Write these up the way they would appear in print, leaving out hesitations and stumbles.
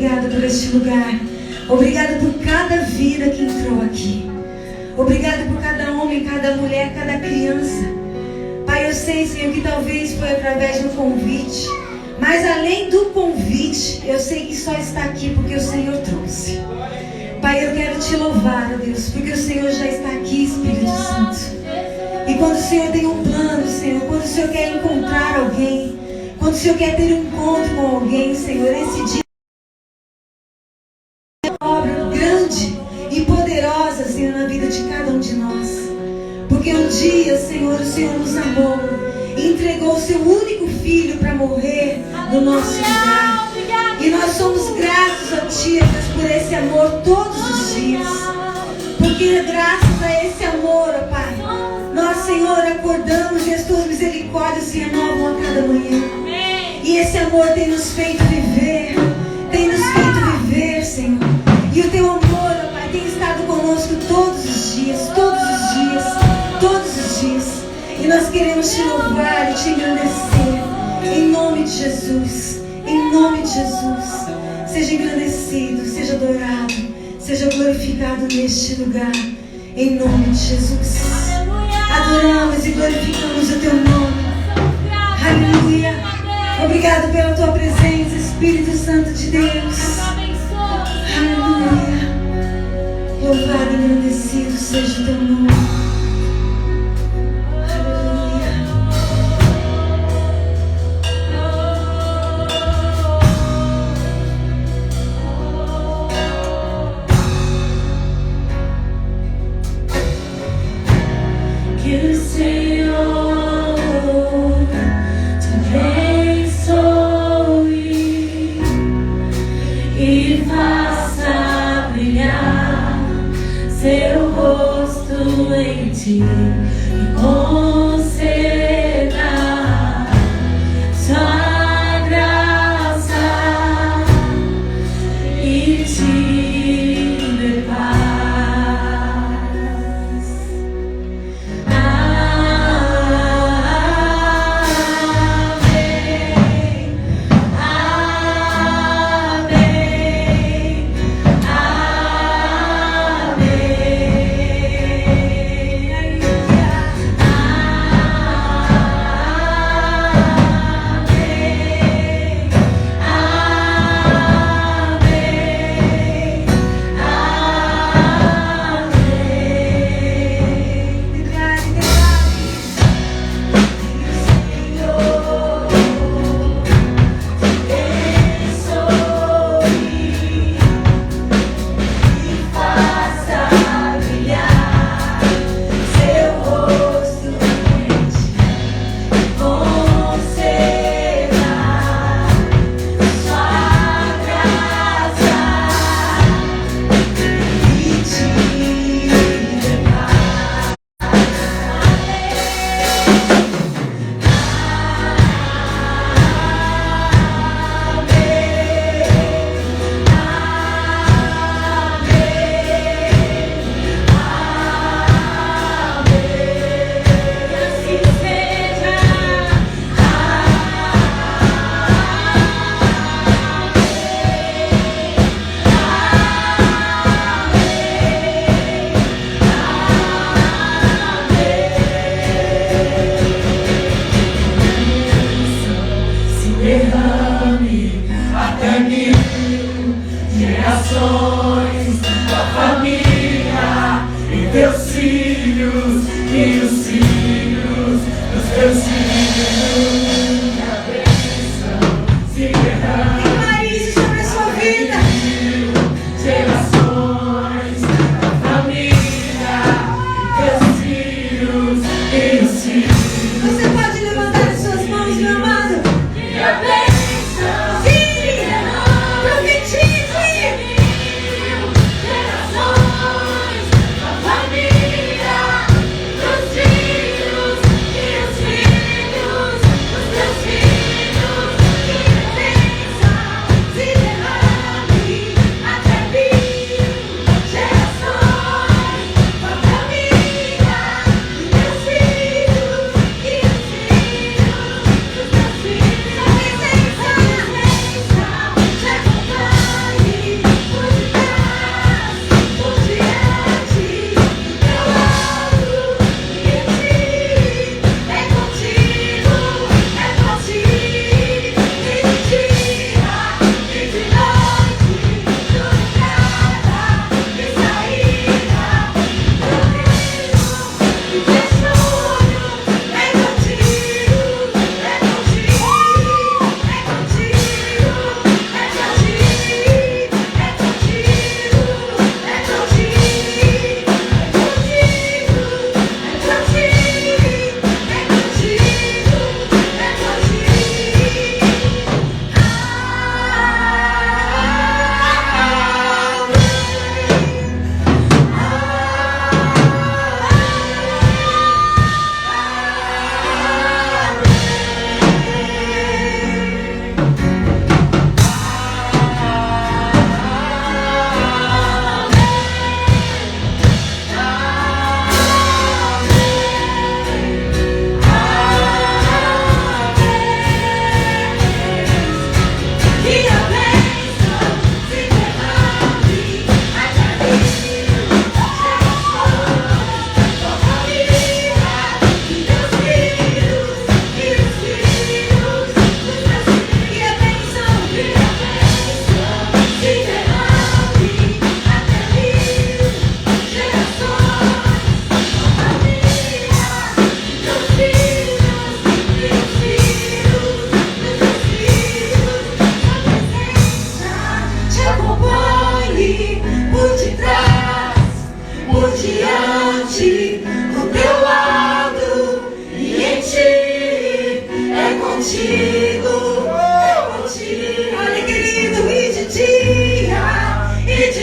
obrigado por este lugar. Obrigado por cada vida que entrou aqui. Obrigado por cada homem, cada mulher, cada criança. Pai, eu sei, Senhor, que talvez foi através de um convite. Mas além do convite, eu sei que só está aqui porque o Senhor trouxe. Pai, eu quero te louvar, ó Deus, porque o Senhor já está aqui, Espírito Santo. E quando o Senhor tem um plano, Senhor, quando o Senhor quer encontrar alguém, quando o Senhor quer ter um encontro com alguém, Senhor, esse dia é uma obra grande e poderosa, Senhor, na vida de cada um de nós. Porque um dia, Senhor, o Senhor nos amou e entregou o seu único filho para morrer no nosso lugar. E nós somos gratos a Ti, Deus, por esse amor todos os dias. Porque graças a esse amor, ó Pai, nós, Senhor, acordamos e as Tuas misericórdias se renovam a cada manhã. E esse amor tem nos feito viver, Senhor. E o Teu amor, ó Pai, tem estado conosco todos os dias. E nós queremos Te louvar e Te engrandecer. Em nome de Jesus. Em nome de Jesus. Seja engrandecido, seja adorado, seja glorificado neste lugar. Em nome de Jesus. Adoramos e glorificamos o Teu nome. Aleluia. Obrigado pela Tua presença, Espírito Santo de Deus. Aleluia. Louvado e engrandecido seja o Teu nome. Que o Senhor te abençoe e faça brilhar seu rosto em ti e conceda sua graça e te dê paz. Profetiza.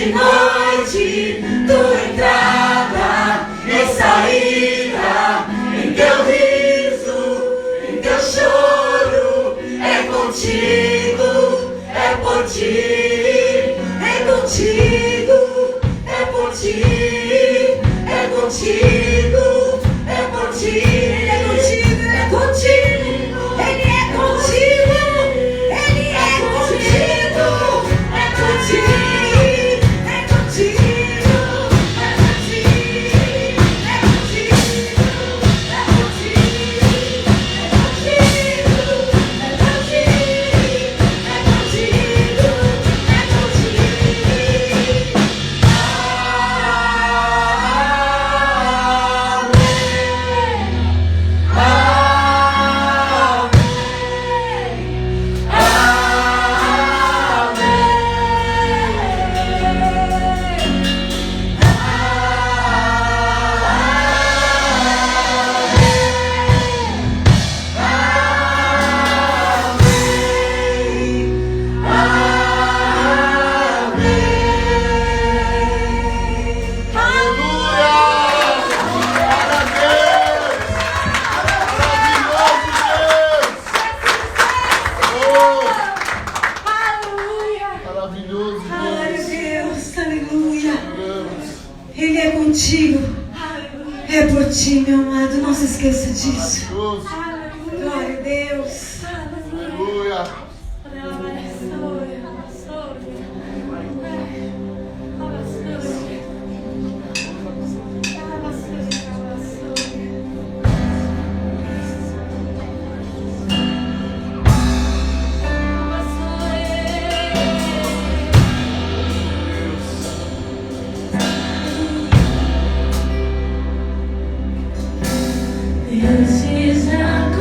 de noite, tua entrada e saída, em teu riso, em teu choro, é contigo, é por ti, é contigo, é por ti, é contigo, é por ti, Ele é contigo, Ele é contigo, Ele é contigo, Ele é contigo, é contigo. Ele é contigo. É por ti, meu amado. Não se esqueça disso. Glória a Deus. Aleluia. This is not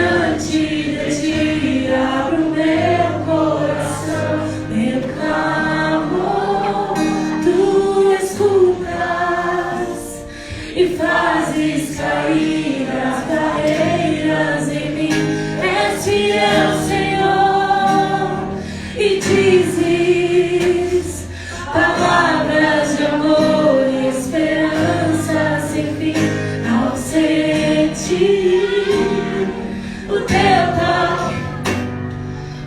diante de ti, abro meu coração, meu clamor, tu escutas e fazes cair as barreiras em mim. És fiel, Senhor, e dizes palavras de amor e esperança sem fim. Ao sentir o teu toque,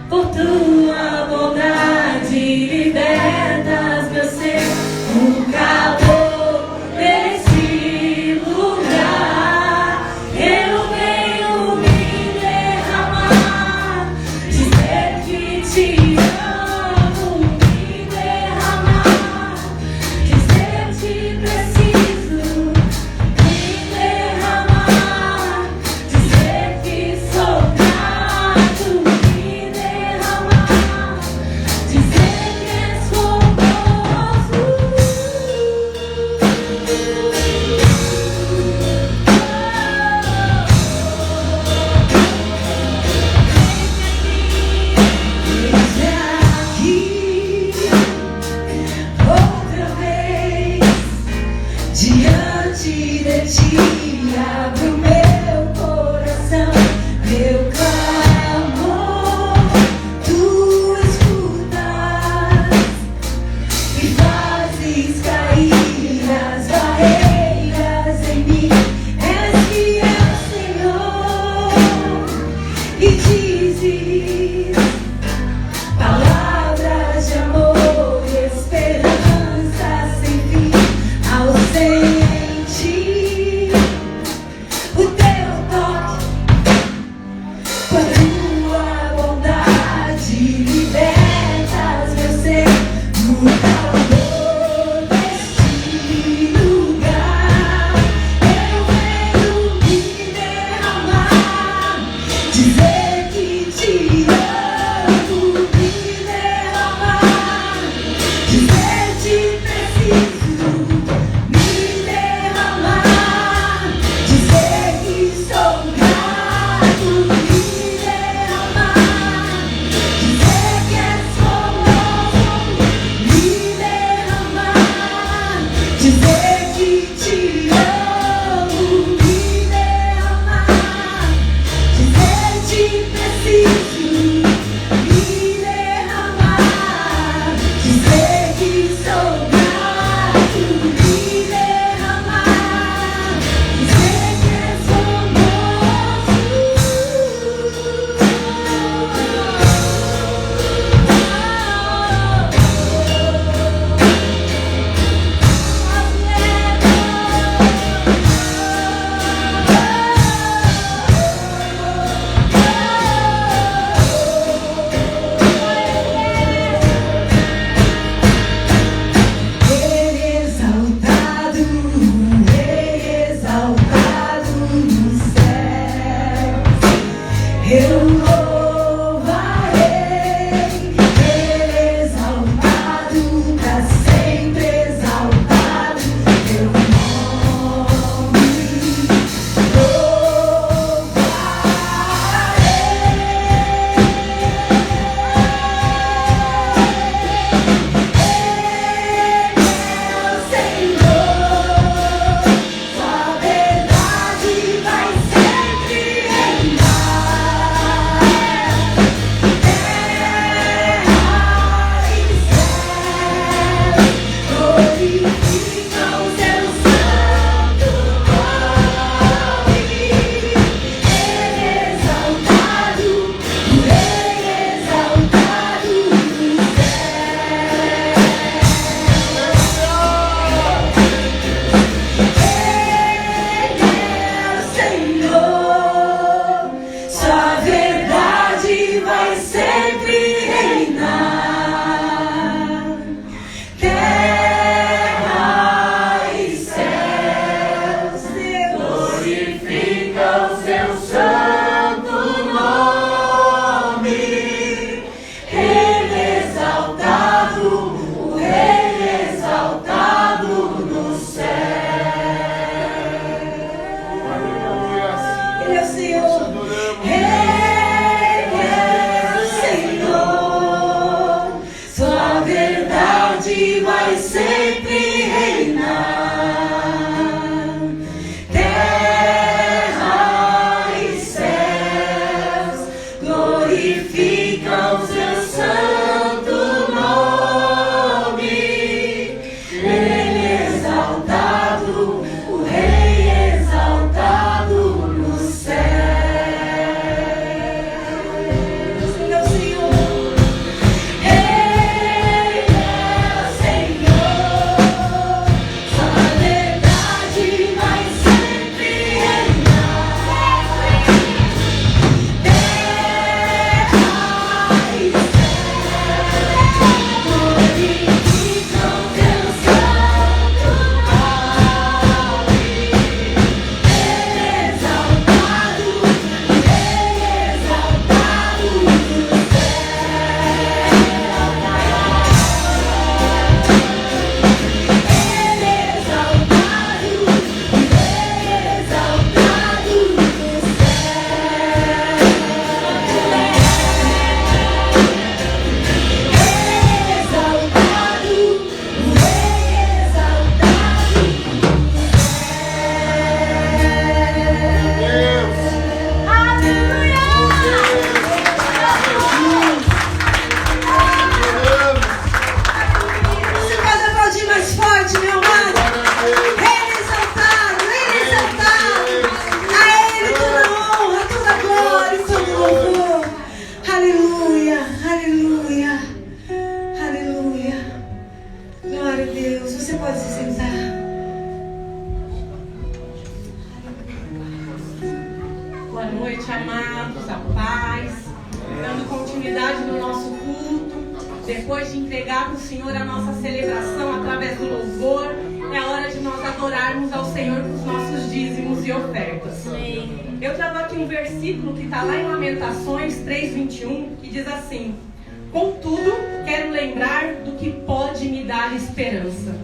por tua bondade libertas meu ser. O calor desse lugar, eu venho me derramar, dizer que te amo, me derramar, dizer que preciso, me derramar, dizer que sou grato, me derramar, dizer que és famoso. Eis aqui, outra vez, diante de ti, abro meu coração, meu clamor, tu escutas e fazes cair as barreiras em mim. És fiel, Senhor, e dizes palavras de amor e esperança sem fim. Ao sentir o teu toque, com a tua bondade libertas meu ser. No calor deste lugar, eu venho me derramar, dizer que te amo, me derramar, dizer que preciso, me derramar, dizer que sou grato, me derramar. Vai sempre reinar. Terra e céus glorificam seu santo nome. Ele exaltado, o Rei exaltado no céu. Meu Senhor, depois de entregar para o Senhor a nossa celebração através do louvor, é hora de nós adorarmos ao Senhor com os nossos dízimos e ofertas. Eu trago aqui um versículo que está lá em Lamentações 3:21, que diz assim: contudo, quero lembrar do que pode me dar esperança.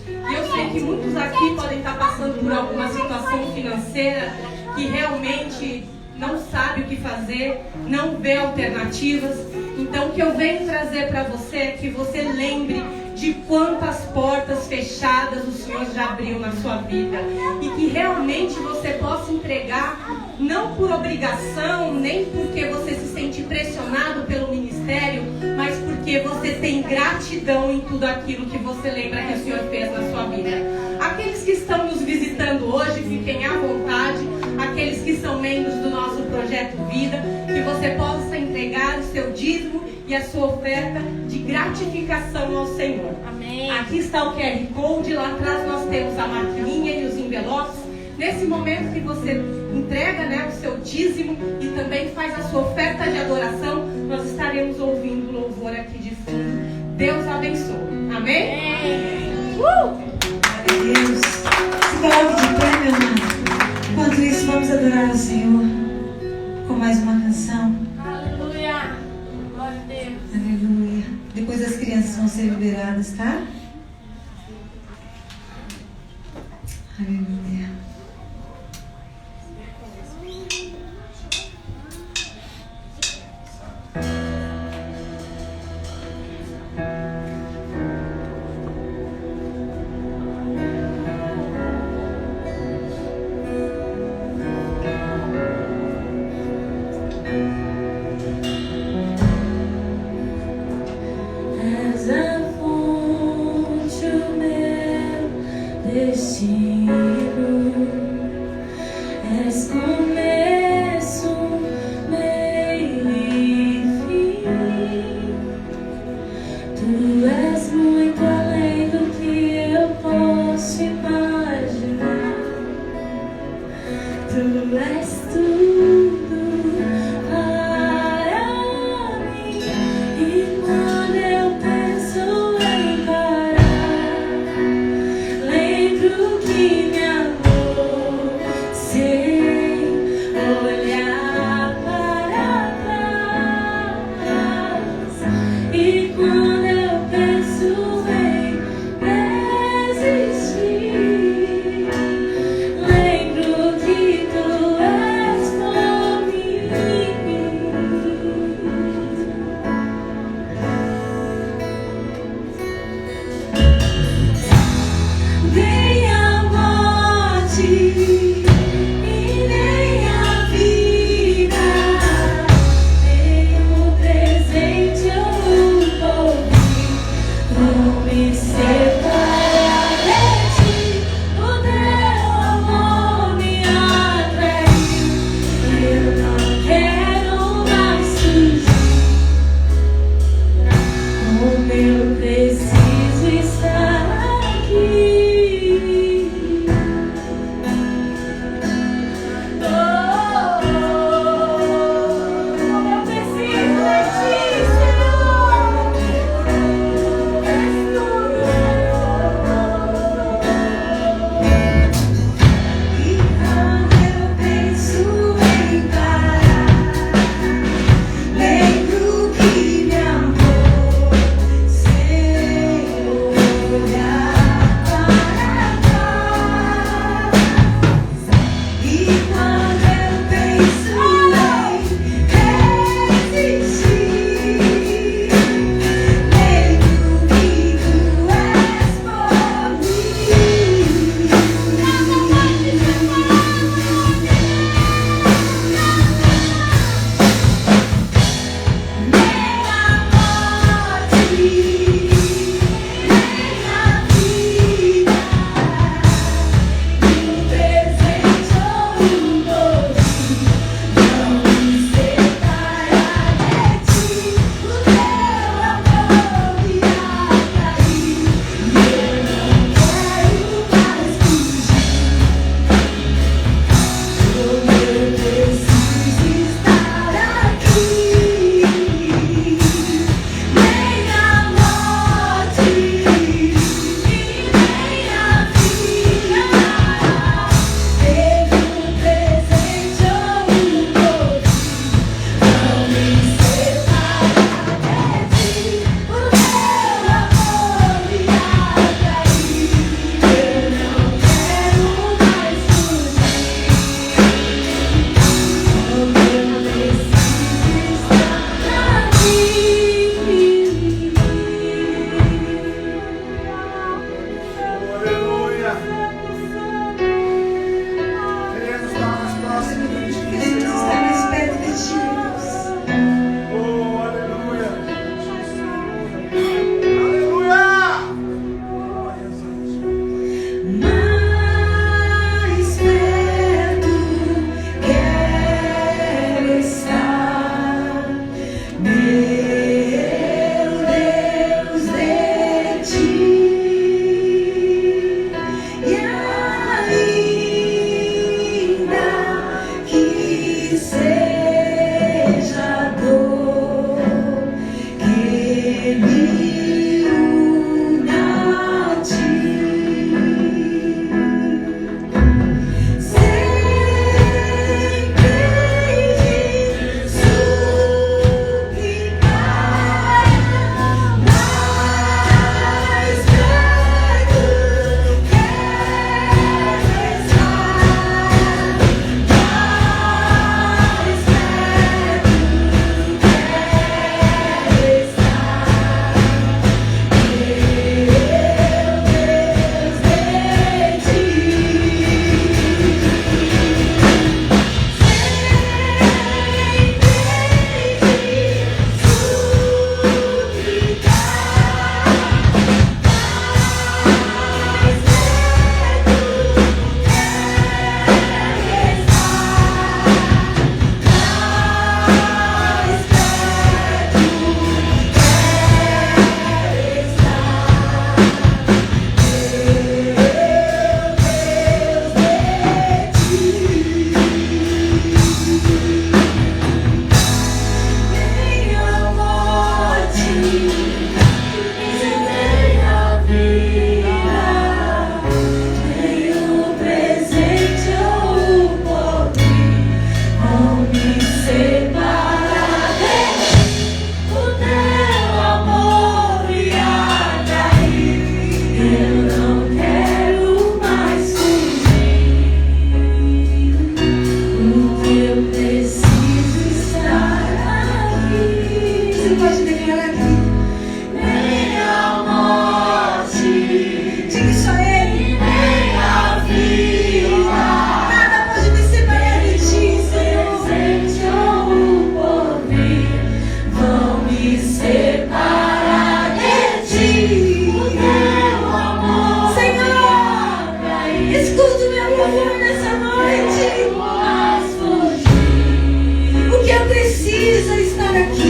E eu sei que muitos aqui podem estar passando por alguma situação financeira que realmente não sabe o que fazer, não vê alternativas. Então o que eu venho trazer para você é que você lembre de quantas portas fechadas o Senhor já abriu na sua vida, e que realmente você possa entregar, não por obrigação, nem porque você se sente pressionado pelo ministério, mas porque você tem gratidão em tudo aquilo que você lembra que o Senhor fez na sua vida. Aqueles que estão nos visitando hoje, fiquem à vontade. Aqueles que são membros do nosso Projeto Vida, que você possa entregar o seu dízimo e a sua oferta de gratificação ao Senhor. Amém. Aqui está o QR Code, lá atrás nós temos a maquininha e os envelopes. Nesse momento que você entrega, o seu dízimo e também faz a sua oferta de adoração, nós estaremos ouvindo o louvor aqui de fundo. Deus abençoe. Amém? Deus. Se coloque de pé, meu amado. Enquanto isso, vamos adorar ao Senhor com mais uma canção. Aleluia. Glória a Deus. Aleluia. Depois as crianças vão ser liberadas, tá? Aleluia. És a fonte, o meu destino. És começo, meio e fim. Tu és muito além do que eu posso imaginar. Tu és tudo.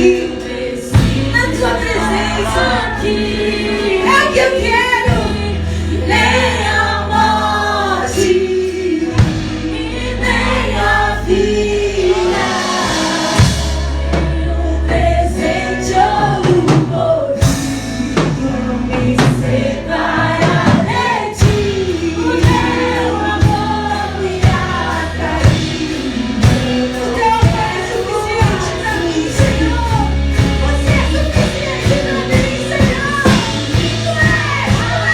aqui, na tua presença. É o que eu quero. Nem a morte, e nem a vida, nem o presente ou o porvir me separa de ti. O teu amor me atraiu. O teu amor é suficiente pra mim, Senhor. Você é suficiente pra mim, Senhor. Tu és, tu és.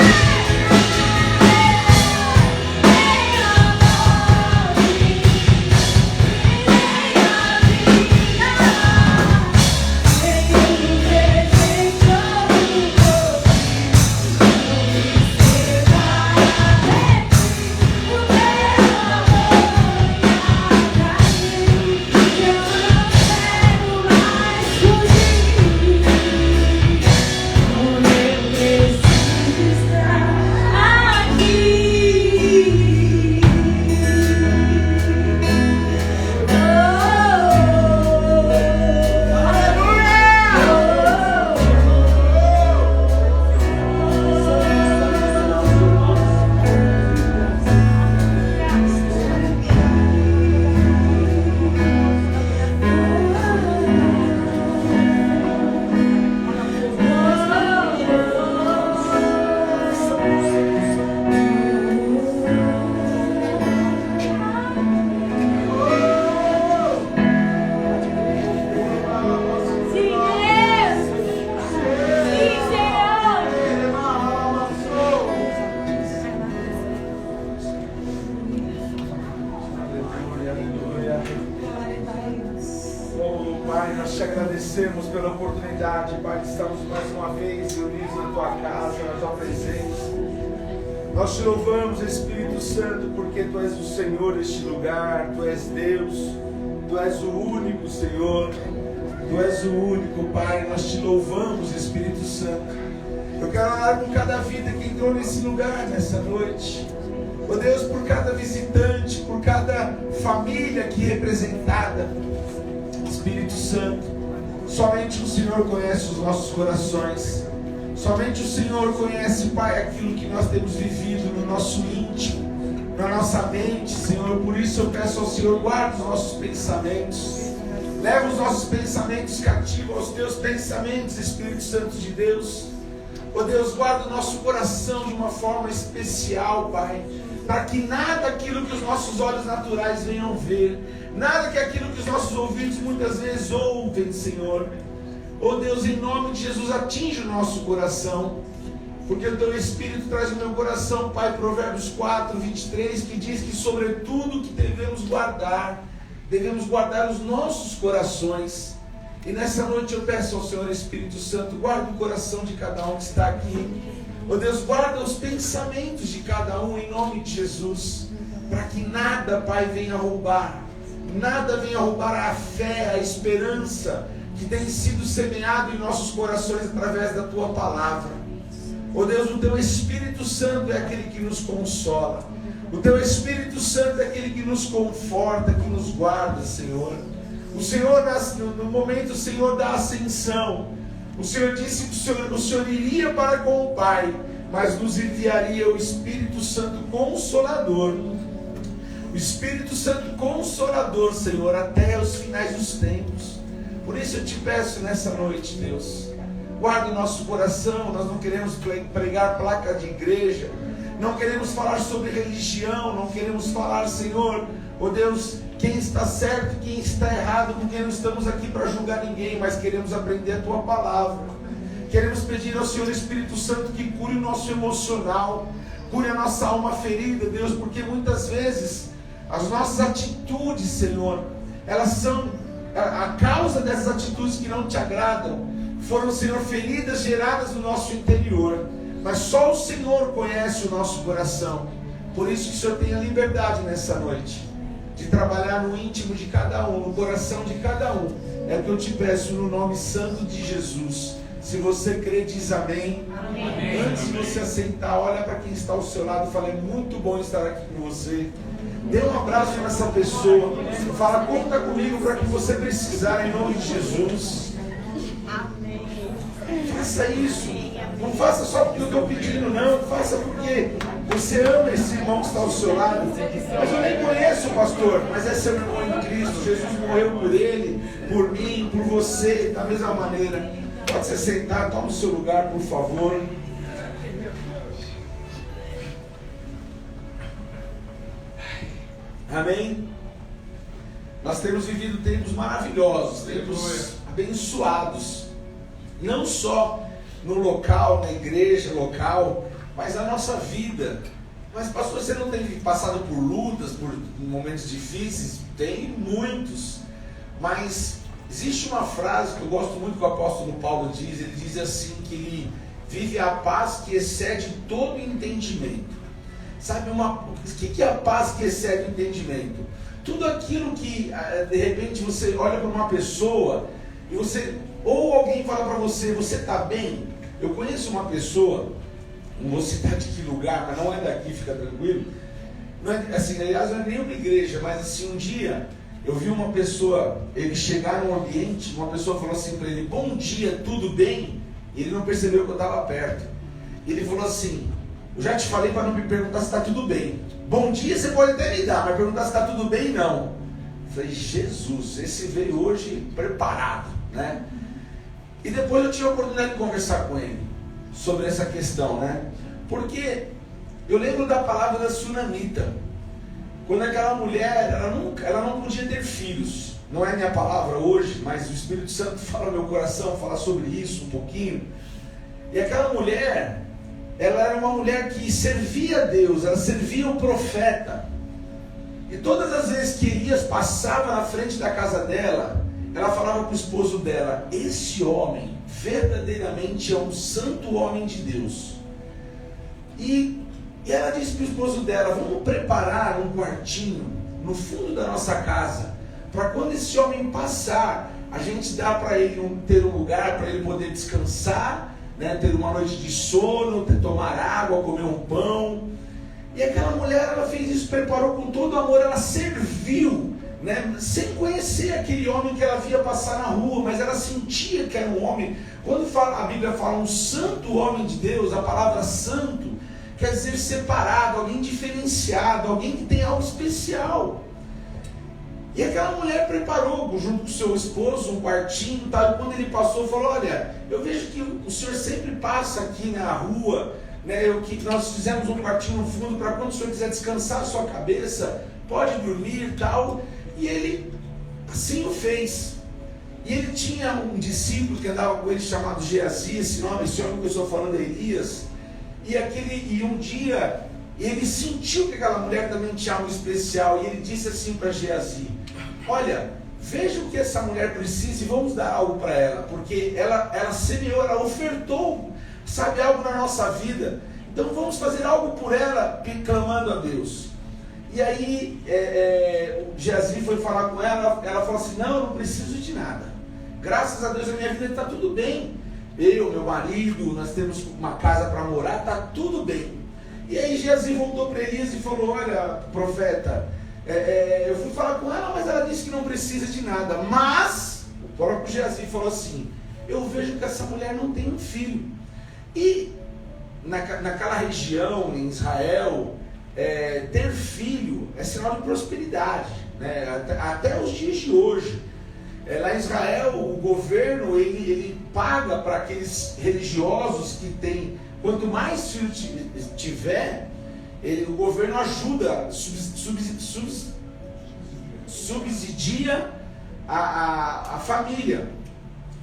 Pai, nós te agradecemos pela oportunidade, Pai, de estarmos mais uma vez reunidos na Tua casa, na Tua presença. Nós te louvamos, Espírito Santo, porque Tu és o Senhor deste lugar, Tu és Deus, Tu és o único Senhor, Tu és o único, Pai. Nós te louvamos, Espírito Santo. Eu quero orar por cada vida que entrou nesse lugar nessa noite. Oh Deus, por cada visitante, por cada família aqui representada. Espírito Santo, somente o Senhor conhece os nossos corações. Somente o Senhor conhece, Pai, aquilo que nós temos vivido no nosso íntimo, na nossa mente, Senhor. Por isso eu peço ao Senhor, guarda os nossos pensamentos. Leva os nossos pensamentos cativos aos Teus pensamentos, Espírito Santo de Deus. Oh Deus, guarda o nosso coração de uma forma especial, Pai, para que nada aquilo que os nossos olhos naturais venham ver, nada que aquilo que os nossos ouvidos muitas vezes ouvem, Senhor. Oh Deus, em nome de Jesus, atinge o nosso coração, porque o Teu Espírito traz no meu coração, Pai, Provérbios 4, 23, que diz que sobre tudo que devemos guardar os nossos corações. E nessa noite eu peço ao Senhor Espírito Santo, guarda o coração de cada um que está aqui. Oh Deus, guarda os pensamentos de cada um em nome de Jesus, para que nada, Pai, venha roubar, nada venha roubar a fé, a esperança que tem sido semeado em nossos corações através da Tua palavra. Oh Deus, o Teu Espírito Santo é aquele que nos consola, o Teu Espírito Santo é aquele que nos conforta, que nos guarda, Senhor. O Senhor, no momento, Senhor, da ascensão, o Senhor disse que o Senhor iria para com o Pai, mas nos enviaria o Espírito Santo Consolador. O Espírito Santo Consolador, Senhor, até os finais dos tempos. Por isso eu te peço nessa noite, Deus, guarda o nosso coração. Nós não queremos pregar placa de igreja, não queremos falar sobre religião, não queremos falar, Senhor, oh Deus, quem está certo e quem está errado, porque não estamos aqui para julgar ninguém, mas queremos aprender a Tua palavra. Queremos pedir ao Senhor Espírito Santo que cure o nosso emocional, cure a nossa alma ferida, Deus, porque muitas vezes as nossas atitudes, Senhor, elas são a causa dessas atitudes que não Te agradam. Foram, Senhor, feridas geradas no nosso interior, mas só o Senhor conhece o nosso coração. Por isso que o Senhor tenha liberdade nessa noite de trabalhar no íntimo de cada um, no coração de cada um. É o que eu te peço no nome santo de Jesus. Se você crê, diz amém. Amém. Antes de você aceitar, olha para quem está ao seu lado e fala: é muito bom estar aqui com você. Dê um abraço nessa pessoa. Fala: conta comigo para que você precisar, em nome de Jesus. Faça isso. Não faça só porque eu estou pedindo, não. Faça porque você ama esse irmão que está ao seu lado. Mas eu nem conheço o pastor, mas é seu irmão em Cristo. Jesus morreu por ele, por mim, por você, da mesma maneira. Pode se sentar, toma o seu lugar, por favor. Amém? Nós temos vivido tempos maravilhosos, tempos abençoados. Não só no local, na igreja local, mas na nossa vida. Mas pastor, você não tem passado por lutas, por momentos difíceis? Tem muitos. Mas existe uma frase que eu gosto muito que o apóstolo Paulo diz. Ele diz assim, que ele vive a paz que excede todo entendimento. Sabe, o que é a paz que excede o entendimento? Tudo aquilo que, de repente, você olha para uma pessoa e você, ou alguém fala para você, você está bem? Eu conheço uma pessoa, não vou citar de que lugar, mas não é daqui, fica tranquilo. Não é, assim, aliás, não é nem uma igreja, mas assim, um dia eu vi uma pessoa, ele chegar num ambiente, uma pessoa falou assim para ele, bom dia, tudo bem? E ele não percebeu que eu estava perto. Ele falou assim, eu já te falei para não me perguntar se está tudo bem. Bom dia você pode até me dar, mas perguntar se está tudo bem, não. Eu falei, Jesus, esse veio hoje preparado, né? E depois eu tive a oportunidade de conversar com ele sobre essa questão, né? Porque eu lembro da palavra da Sunamita. Quando aquela mulher, ela não podia ter filhos. Não é minha palavra hoje, mas o Espírito Santo fala no meu coração, fala sobre isso um pouquinho. E aquela mulher, ela era uma mulher que servia a Deus, ela servia o profeta. E todas as vezes que Elias passava na frente da casa dela, ela falava para o esposo dela, esse homem verdadeiramente é um santo homem de Deus. E ela disse para o esposo dela, vamos preparar um quartinho no fundo da nossa casa, para quando esse homem passar, a gente dá para ele ter um lugar para ele poder descansar, né, ter uma noite de sono, tomar água, comer um pão. E aquela mulher, ela fez isso, preparou com todo amor, ela serviu, né, sem conhecer aquele homem que ela via passar na rua, mas ela sentia que era um homem. Quando a Bíblia fala um santo homem de Deus, a palavra santo quer dizer separado, alguém diferenciado, alguém que tem algo especial. E aquela mulher preparou, junto com o seu esposo, um quartinho, tá? E quando ele passou, falou, olha, eu vejo que o senhor sempre passa aqui na rua, né? Nós fizemos um quartinho no fundo, para quando o senhor quiser descansar a sua cabeça, pode dormir e tal. E ele assim o fez. E ele tinha um discípulo que andava com ele, chamado Geazi, esse homem que eu estou falando é Elias. E um dia, ele sentiu que aquela mulher também tinha algo especial, e ele disse assim para Geazi, olha, veja o que essa mulher precisa e vamos dar algo para ela, porque ela semeou, ela ofertou, sabe, algo na nossa vida, então vamos fazer algo por ela, clamando a Deus. E aí, o Geazi foi falar com ela, ela falou assim, não preciso de nada, graças a Deus a minha vida está tudo bem, eu, meu marido, nós temos uma casa para morar, está tudo bem. E aí Geazi voltou para Elias e falou, olha, profeta, eu fui falar com ela, mas ela disse que não precisa de nada. Mas, o próprio Geazi falou assim, eu vejo que essa mulher não tem um filho. E naquela região, em Israel, ter filho é sinal de prosperidade, né? Até os dias de hoje. Lá em Israel, o governo, ele paga para aqueles religiosos que têm, quanto mais filhos tiver, o governo ajuda, subsidia a família.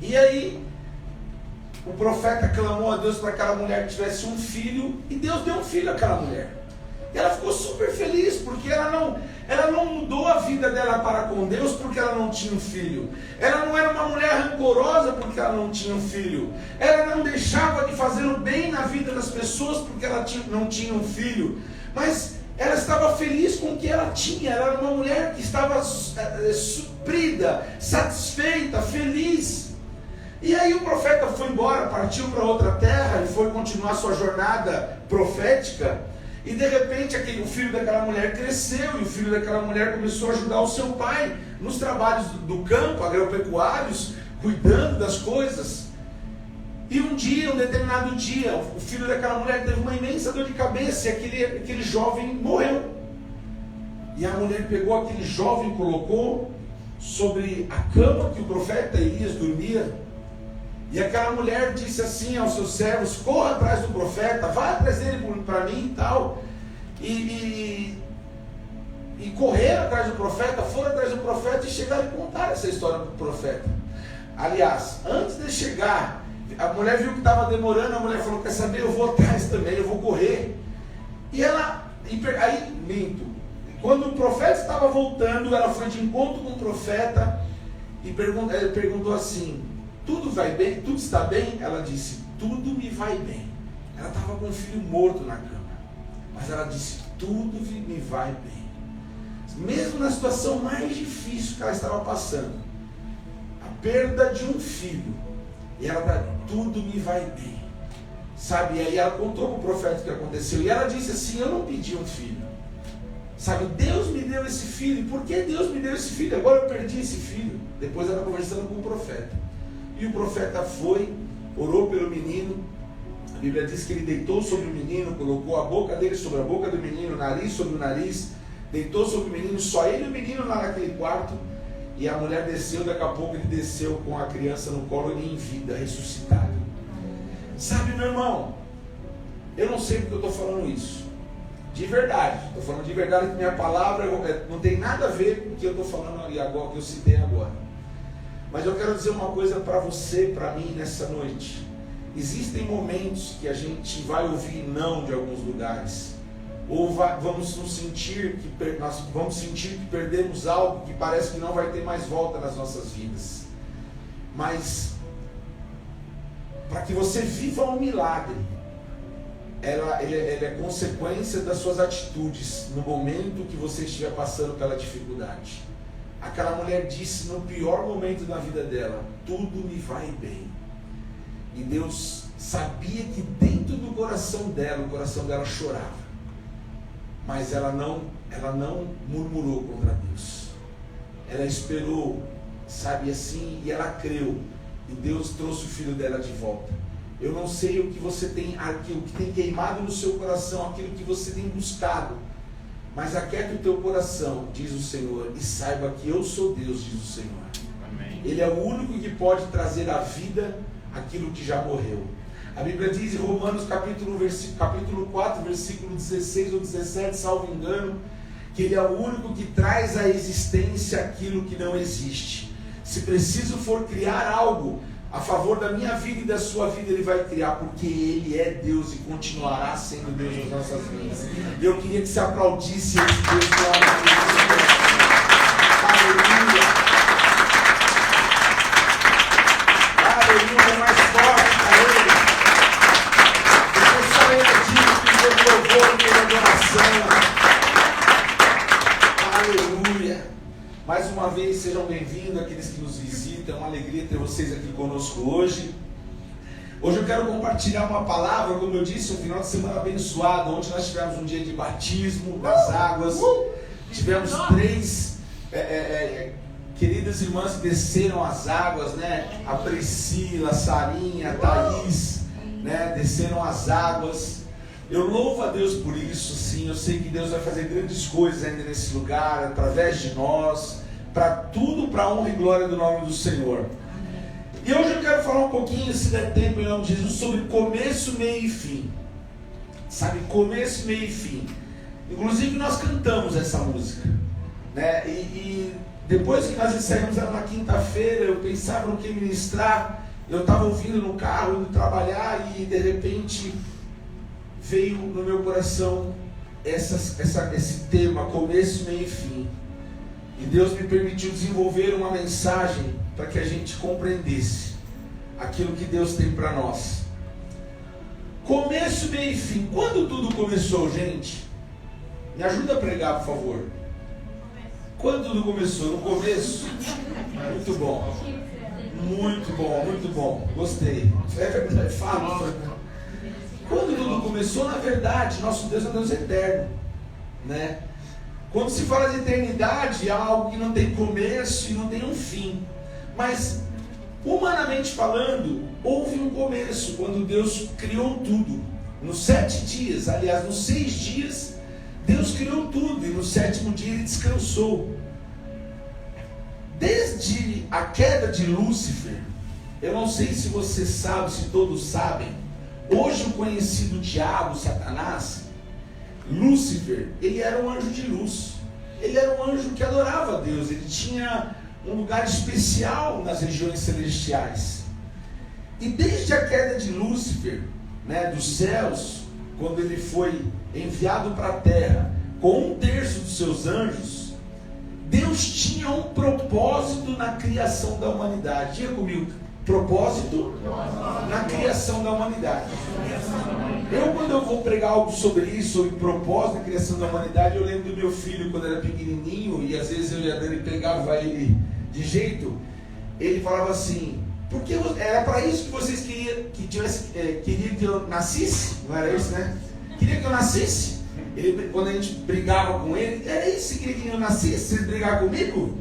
E aí, o profeta clamou a Deus para aquela mulher que tivesse um filho, e Deus deu um filho àquela mulher. E ela ficou super feliz, porque ela não mudou a vida dela para com Deus porque ela não tinha um filho. Ela não era uma mulher rancorosa porque ela não tinha um filho. Ela não deixava de fazer o bem na vida das pessoas porque ela não tinha um filho. Mas ela estava feliz com o que ela tinha. Ela era uma mulher que estava suprida, satisfeita, feliz. E aí o profeta foi embora, partiu para outra terra e foi continuar sua jornada profética. E de repente o filho daquela mulher cresceu, e o filho daquela mulher começou a ajudar o seu pai nos trabalhos do campo, agropecuários, cuidando das coisas. E um determinado dia, o filho daquela mulher teve uma imensa dor de cabeça e aquele jovem morreu. E a mulher pegou aquele jovem e colocou sobre a cama que o profeta Elias dormia. E aquela mulher disse assim aos seus servos: corra atrás do profeta, vai atrás dele para mim e tal. E correram atrás do profeta, foram atrás do profeta e chegaram e contaram essa história para o profeta. Aliás, antes de chegar, a mulher viu que estava demorando, a mulher falou: quer saber, eu vou atrás também, eu vou correr. Aí, minto, quando o profeta estava voltando, ela foi de encontro com o profeta e ele perguntou assim: tudo vai bem? Tudo está bem? Ela disse: tudo me vai bem. Ela estava com um filho morto na cama, mas ela disse: tudo me vai bem. Mesmo na situação mais difícil que ela estava passando, a perda de um filho, e ela está: tudo me vai bem, sabe? E aí ela contou para o profeta o que aconteceu, e ela disse assim: eu não pedi um filho, sabe? Deus me deu esse filho. Por que Deus me deu esse filho? Agora eu perdi esse filho. Depois ela conversando com o profeta, e o profeta foi, orou pelo menino. A Bíblia diz que ele deitou sobre o menino, colocou a boca dele sobre a boca do menino, o nariz sobre o nariz, deitou sobre o menino, só ele e o menino lá naquele quarto. E a mulher desceu, daqui a pouco ele desceu com a criança no colo em vida, ressuscitado. Sabe, meu irmão, eu não sei porque eu estou falando isso. De verdade, estou falando de verdade, que minha palavra não tem nada a ver com o que eu estou falando ali agora, que eu citei agora. Mas eu quero dizer uma coisa para você, para mim, nessa noite. Existem momentos que a gente vai ouvir não de alguns lugares, ou vamos sentir que perdemos algo que parece que não vai ter mais volta nas nossas vidas. Mas para que você viva um milagre, ele é consequência das suas atitudes no momento que você estiver passando pela dificuldade. Aquela mulher disse no pior momento da vida dela: tudo me vai bem. E Deus sabia que dentro do coração dela, o coração dela chorava. Mas ela não murmurou contra Deus. Ela esperou, sabe assim, e ela creu. E Deus trouxe o filho dela de volta. Eu não sei o que você tem, aquilo que tem queimado no seu coração, aquilo que você tem buscado. Mas aquieta o teu coração, diz o Senhor, e saiba que eu sou Deus, diz o Senhor. Amém. Ele é o único que pode trazer à vida aquilo que já morreu. A Bíblia diz em Romanos capítulo 4, versículo 16 ou 17, salvo engano, que Ele é o único que traz à existência aquilo que não existe. Se preciso for criar algo a favor da minha vida e da sua vida, Ele vai criar, porque Ele é Deus e continuará sendo Deus nas nossas vidas. E eu queria que você aplaudisse esse Deus com a aleluia. Aleluia, mais forte para Ele. Porque só Ele é digno de louvor e de adoração. Aleluia. Mais uma vez, sejam bem-vindos aqueles que nos visitam. É uma alegria ter vocês aqui conosco hoje. Hoje eu quero compartilhar uma palavra, como eu disse, um final de semana abençoado. Ontem nós tivemos um dia de batismo das águas. Tivemos 3 queridas irmãs que desceram as águas, né? A Priscila, a Sarinha, a Thaís, né? Desceram as águas. Eu louvo a Deus por isso, sim. Eu sei que Deus vai fazer grandes coisas ainda nesse lugar, através de nós, para tudo, para a honra e glória do nome do Senhor. E hoje eu quero falar um pouquinho, se der tempo, em nome de Jesus, sobre começo, meio e fim. Sabe, começo, meio e fim. Inclusive nós cantamos essa música, né? E depois que nós ensaiamos ela na quinta-feira, eu pensava no que ministrar. Eu estava ouvindo no carro, indo trabalhar, e de repente veio no meu coração esse tema, começo, meio e fim. E Deus me permitiu desenvolver uma mensagem para que a gente compreendesse aquilo que Deus tem para nós. Começo, meio e fim. Quando tudo começou, gente? Me ajuda a pregar, por favor. Quando tudo começou? No começo? Muito bom. Muito bom, muito bom. Gostei. É verdade, fala. Quando tudo começou, na verdade, nosso Deus é um Deus eterno, né? Quando se fala de eternidade, é algo que não tem começo e não tem um fim. Mas Humanamente falando, houve um começo, quando Deus criou tudo. Nos 7 dias, aliás, nos 6 dias, Deus criou tudo, e no 7º dia Ele descansou. Desde a queda de Lúcifer, eu não sei se você sabe, se todos sabem, hoje o conhecido diabo, Satanás, Lúcifer, ele era um anjo de luz. Ele era um anjo que adorava a Deus, ele tinha um lugar especial nas regiões celestiais. E desde a queda de Lúcifer, dos céus, quando ele foi enviado para a terra com 1/3 dos seus anjos, Deus tinha um propósito na criação da humanidade. Diga comigo, propósito na criação da humanidade. Quando eu vou pregar algo sobre isso, sobre propósito na criação da humanidade, eu lembro do meu filho quando era pequenininho, e às vezes eu e a Dani pegava ele de jeito, ele falava assim: porque era para isso que vocês queriam que eu nascesse? Não era isso, né? Queria que eu nascesse? Quando a gente brigava com ele, era isso que queria que eu nascesse? Vocês brigaram comigo?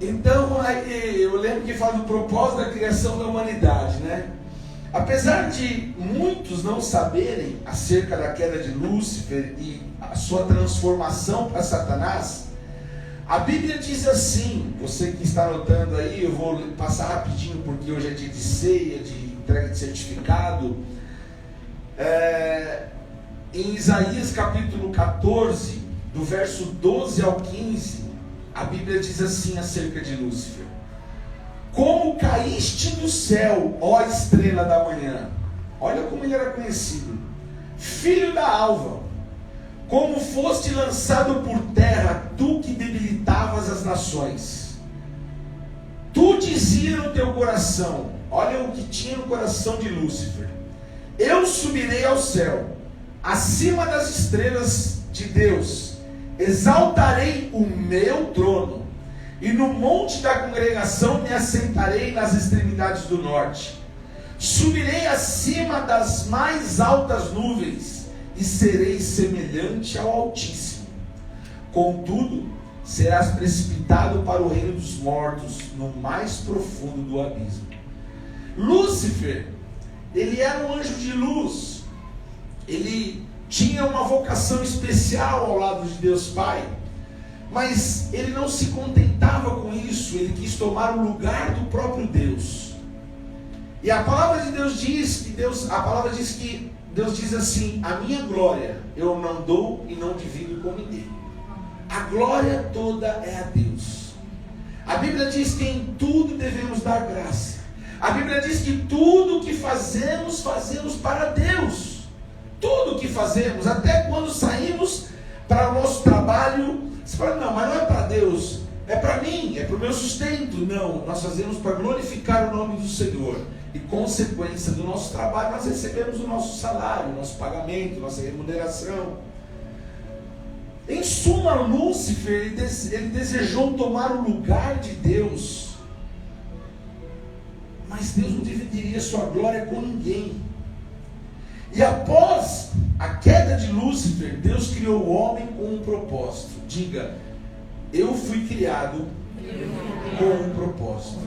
Então, eu lembro que fala do propósito da criação da humanidade, né? Apesar de muitos não saberem acerca da queda de Lúcifer e a sua transformação para Satanás, a Bíblia diz assim, você que está anotando aí, eu vou passar rapidinho porque hoje é dia de ceia, de entrega de certificado. Em Isaías capítulo 14, do verso 12 ao 15, a Bíblia diz assim acerca de Lúcifer: como caíste do céu, ó estrela da manhã. Olha como ele era conhecido. Filho da alva, como foste lançado por terra, tu que debilitavas as nações. Tu dizia no teu coração, olha o que tinha no coração de Lúcifer: eu subirei ao céu, acima das estrelas de Deus, exaltarei o meu trono, e no monte da congregação me assentarei nas extremidades do norte. Subirei acima das mais altas nuvens, e serei semelhante ao Altíssimo. Contudo, serás precipitado para o reino dos mortos, no mais profundo do abismo. Lúcifer, ele era um anjo de luz. Ele tinha uma vocação especial ao lado de Deus Pai. Mas ele não se contentava com isso, ele quis tomar o lugar do próprio Deus. E a palavra de Deus diz que Deus diz assim: a minha glória eu não dou e não divido com ninguém. A glória toda é a Deus. A Bíblia diz que em tudo devemos dar graça. A Bíblia diz que tudo o que fazemos, fazemos para Deus. Tudo o que fazemos, até quando saímos para o nosso trabalho, você fala: não, mas não é para Deus, é para mim, é para o meu sustento. Não, nós fazemos para glorificar o nome do Senhor. E consequência do nosso trabalho, nós recebemos o nosso salário, o nosso pagamento, nossa remuneração. Em suma, Lúcifer, ele desejou tomar o lugar de Deus. Mas Deus não dividiria sua glória com ninguém. E após a queda de Lúcifer, Deus criou o homem com um propósito. Diga: eu fui criado com um propósito.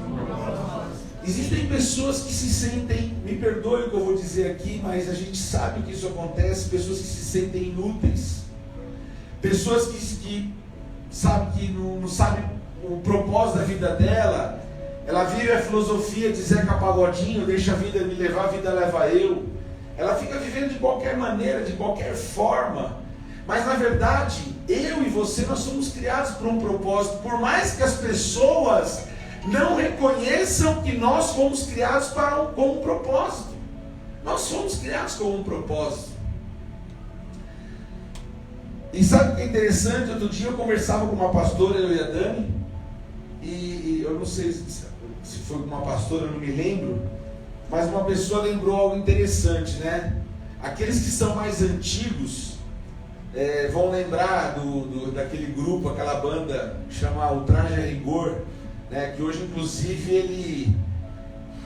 Existem pessoas que se sentem, me perdoe o que eu vou dizer aqui, mas a gente sabe que isso acontece, pessoas que se sentem inúteis. Pessoas que não sabem o propósito da vida dela. Ela vive a filosofia de Zeca Pagodinho: deixa a vida me levar, a vida leva eu. Ela fica vivendo de qualquer maneira, de qualquer forma. Mas na verdade, eu e você, nós somos criados por um propósito. Por mais que as pessoas não reconheçam que nós fomos criados com um propósito. Nós fomos criados com um propósito. E sabe o que é interessante? Outro dia eu conversava com uma pastora, eu e a Dani, e eu não sei se foi uma pastora, eu não me lembro, mas uma pessoa lembrou algo interessante, né? Aqueles que são mais antigos vão lembrar daquele grupo, aquela banda que chama Ultraje a Rigor, né? Que hoje inclusive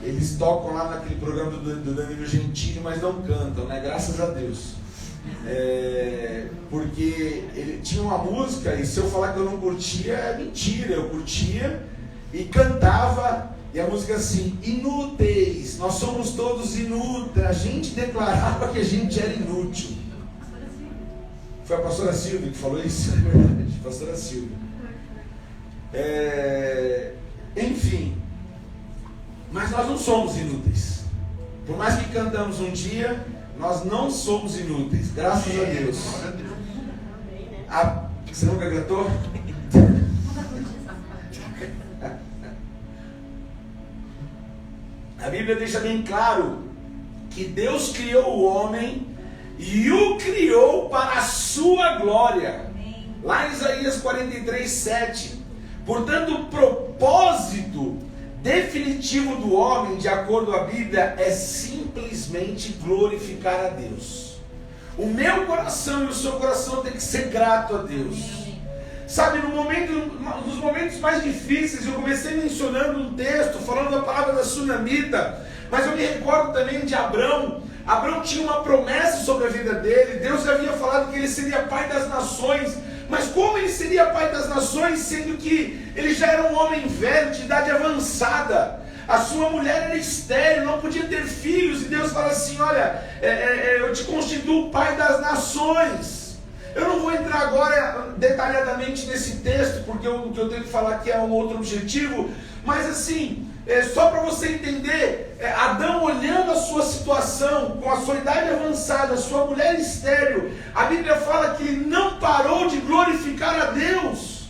eles tocam lá naquele programa do Danilo Gentili, mas não cantam, né? Graças a Deus. Porque ele tinha uma música, e se eu falar que eu não curtia, é mentira. Eu curtia e cantava E a música assim, inúteis, nós somos todos inúteis. A gente declarava que a gente era inútil. Foi a pastora Silvia que falou isso, é verdade, pastora Silvia. Enfim, mas nós não somos inúteis. Por mais que cantamos um dia, nós não somos inúteis, graças a Deus. Você nunca cantou? A Bíblia deixa bem claro que Deus criou o homem e o criou para a sua glória. Lá em Isaías 43, 7. Portanto, o propósito definitivo do homem, de acordo com a Bíblia, é simplesmente glorificar a Deus. O meu coração e o seu coração tem que ser grato a Deus. Sabe, nos momentos mais difíceis, eu comecei mencionando um texto, falando a palavra da sunamita, mas eu me recordo também de Abrão. Abrão tinha uma promessa sobre a vida dele. Deus havia falado que ele seria pai das nações. Mas como ele seria pai das nações, sendo que ele já era um homem velho, de idade avançada? A sua mulher era estéril, não podia ter filhos. E Deus fala assim, olha, eu te constituo pai das nações. Eu não vou entrar agora detalhadamente nesse texto, porque o que eu tenho que falar aqui é um outro objetivo. Mas assim, só para você entender, Adão olhando a sua situação, com a sua idade avançada, a sua mulher estéril, a Bíblia fala que ele não parou de glorificar a Deus.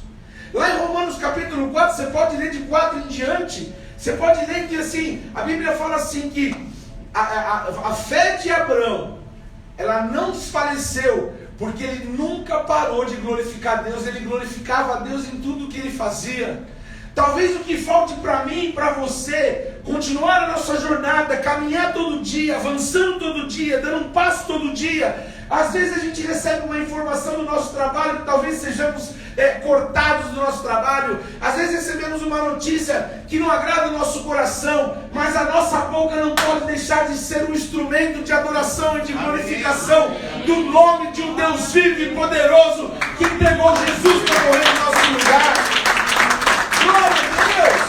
Lá em Romanos capítulo 4, você pode ler de 4 em diante, você pode ler que assim, a Bíblia fala assim que a fé de Abrão, ela não desfaleceu, porque ele nunca parou de glorificar a Deus, ele glorificava a Deus em tudo que ele fazia. Talvez o que falte para mim e para você, continuar a nossa jornada, caminhar todo dia, avançando todo dia, dando um passo todo dia. Às vezes a gente recebe uma informação do nosso trabalho, talvez sejamos cortados do nosso trabalho. Às vezes recebemos uma notícia que não agrada o nosso coração, mas a nossa boca não pode deixar de ser um instrumento de adoração e de glorificação do nome de um Deus vivo e poderoso que entregou Jesus para morrer em nosso lugar. Glória a Deus!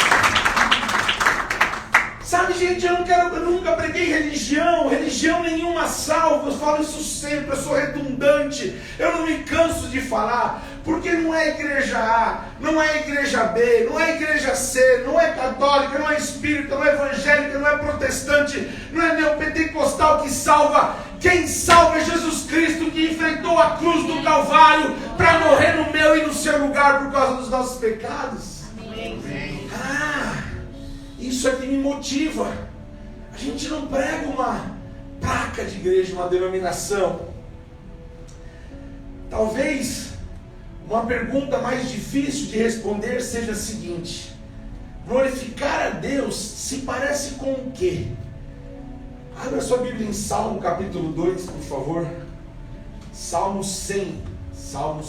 Sabe, gente, eu nunca preguei religião nenhuma salva. Eu falo isso sempre, eu sou redundante, eu não me canso de falar, porque não é igreja A, não é igreja B, não é igreja C, não é católica, não é espírita, não é evangélica, não é protestante, não é neopentecostal que salva. Quem salva é Jesus Cristo, que enfrentou a cruz do Calvário para morrer no meu e no seu lugar por causa dos nossos pecados. Isso é que me motiva. A gente não prega uma placa de igreja, uma denominação. Talvez uma pergunta mais difícil de responder seja a seguinte: glorificar a Deus se parece com o quê? Abra sua Bíblia em Salmo capítulo 2, por favor. Salmo 100. Salmo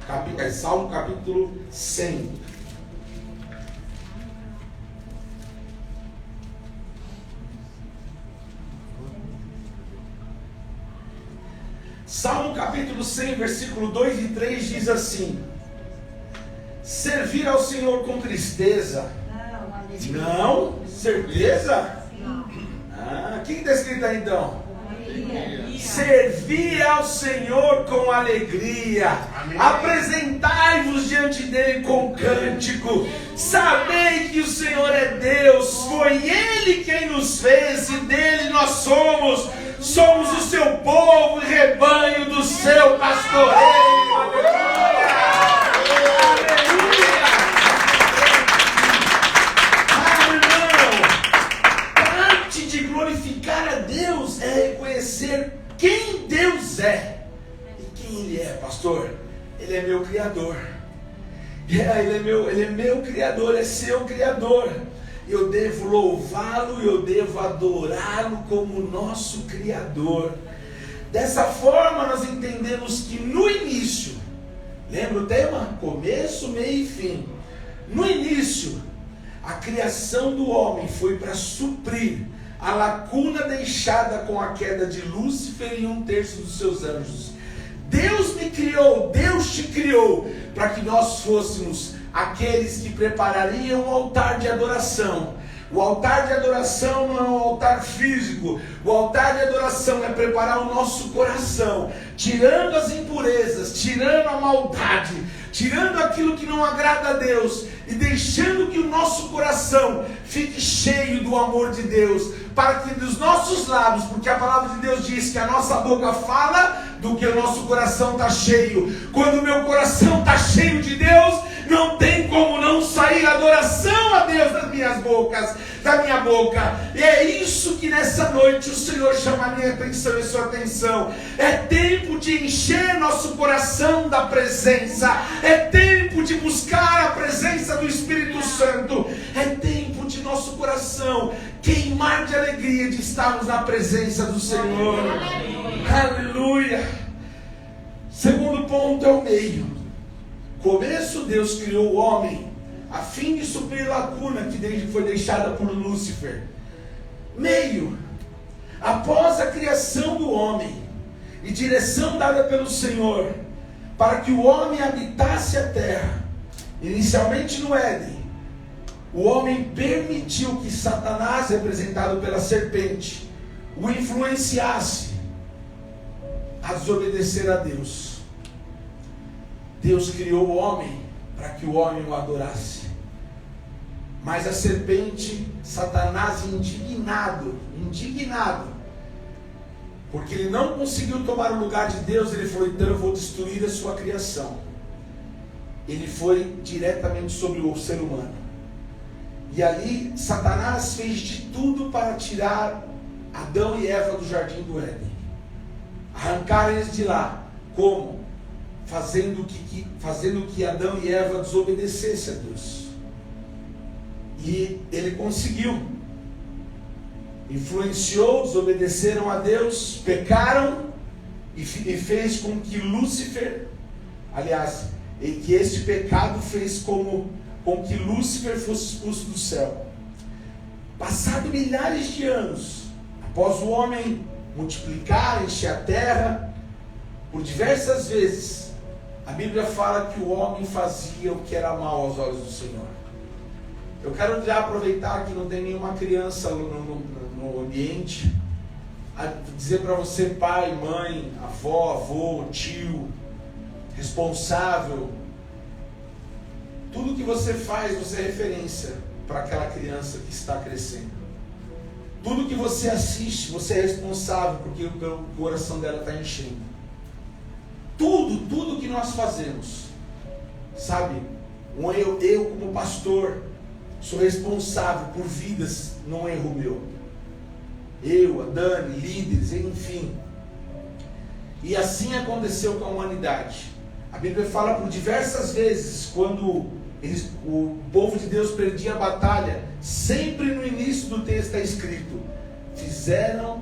capítulo 100. Salmo capítulo 100, versículo 2 e 3 diz assim: servir ao Senhor com tristeza. Não? Certeza? O que está escrito aí então? Servir ao Senhor com alegria. Apresentai-vos diante dele com cântico. Sabei que o Senhor é Deus. Foi Ele quem nos fez e dele nós somos. Somos o seu povo e rebanho do seu pastoreio. Aleluia! Aleluia! Parte de glorificar a Deus é reconhecer quem Deus é. E quem Ele é, pastor? Ele é meu Criador. Ele é meu Criador, é seu Criador. Eu devo louvá-lo, eu devo adorá-lo como nosso Criador. Dessa forma nós entendemos que no início, lembra o tema? Começo, meio e fim. No início, a criação do homem foi para suprir a lacuna deixada com a queda de Lúcifer e 1/3 dos seus anjos. Deus me criou, Deus te criou, para que nós fôssemos aqueles que preparariam o altar de adoração. O altar de adoração não é um altar físico. O altar de adoração é preparar o nosso coração, tirando as impurezas, tirando a maldade, tirando aquilo que não agrada a Deus e deixando que o nosso coração fique cheio do amor de Deus, para que dos nossos lábios, porque a palavra de Deus diz que a nossa boca fala do que o nosso coração está cheio. Quando o meu coração está cheio de Deus, não tem como não sair adoração a Deus da minha boca. E é isso que nessa noite o Senhor chama a minha atenção e sua atenção. É tempo de encher nosso coração da presença. É tempo de buscar a presença do Espírito Santo. É tempo de nosso coração queimar de alegria de estarmos na presença do Senhor. Aleluia. Segundo ponto é o meio. Começo, Deus criou o homem a fim de suprir lacuna que foi deixada por Lúcifer. Meio, após a criação do homem e direção dada pelo Senhor para que o homem habitasse a terra, inicialmente no Éden, o homem permitiu que Satanás, representado pela serpente, o influenciasse a desobedecer a Deus. Deus criou o homem para que o homem o adorasse. Mas a serpente, Satanás, indignado, porque ele não conseguiu tomar o lugar de Deus, ele falou: então eu vou destruir a sua criação. Ele foi diretamente sobre o ser humano. E ali Satanás fez de tudo para tirar Adão e Eva do jardim do Éden, arrancar eles de lá. Como? Fazendo que Adão e Eva desobedecessem a Deus. E ele conseguiu. Influenciou, desobedeceram a Deus, pecaram e fez com que Lúcifer, e que este pecado fez com que Lúcifer fosse expulso do céu. Passado milhares de anos, após o homem multiplicar, encher a terra, por diversas vezes, a Bíblia fala que o homem fazia o que era mal aos olhos do Senhor. Eu quero já aproveitar que não tem nenhuma criança no ambiente, a dizer para você, pai, mãe, avó, avô, tio, responsável, tudo que você faz, você é referência para aquela criança que está crescendo. Tudo que você assiste, você é responsável porque o coração dela está enchendo. Tudo que nós fazemos, sabe? Eu como pastor, sou responsável por vidas, não é erro meu. Eu, a Dani, líderes, enfim. E assim aconteceu com a humanidade. A Bíblia fala por diversas vezes, quando o povo de Deus perdia a batalha, sempre no início do texto está escrito: fizeram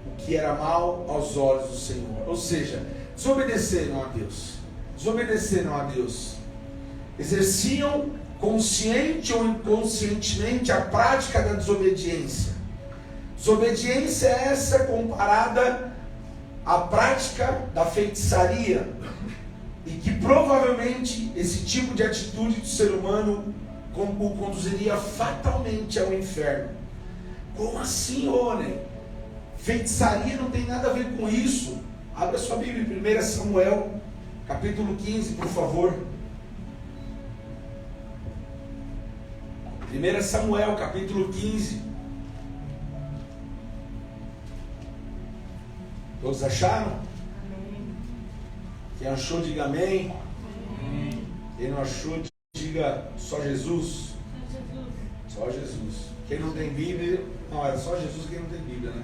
o que era mal aos olhos do Senhor. Ou seja, desobedeceram a Deus. Exerciam consciente ou inconscientemente a prática da desobediência. Desobediência é essa comparada à prática da feitiçaria, e que provavelmente esse tipo de atitude do ser humano o conduziria fatalmente ao inferno. Como assim, olhem? Feitiçaria não tem nada a ver com isso. Abra sua Bíblia em 1 Samuel, capítulo 15, por favor. 1 Samuel, capítulo 15. Todos acharam? Amém. Quem achou, diga amém. Amém. Quem não achou, diga só Jesus. Só Jesus. Quem não tem Bíblia, não, era só Jesus quem não tem Bíblia, né?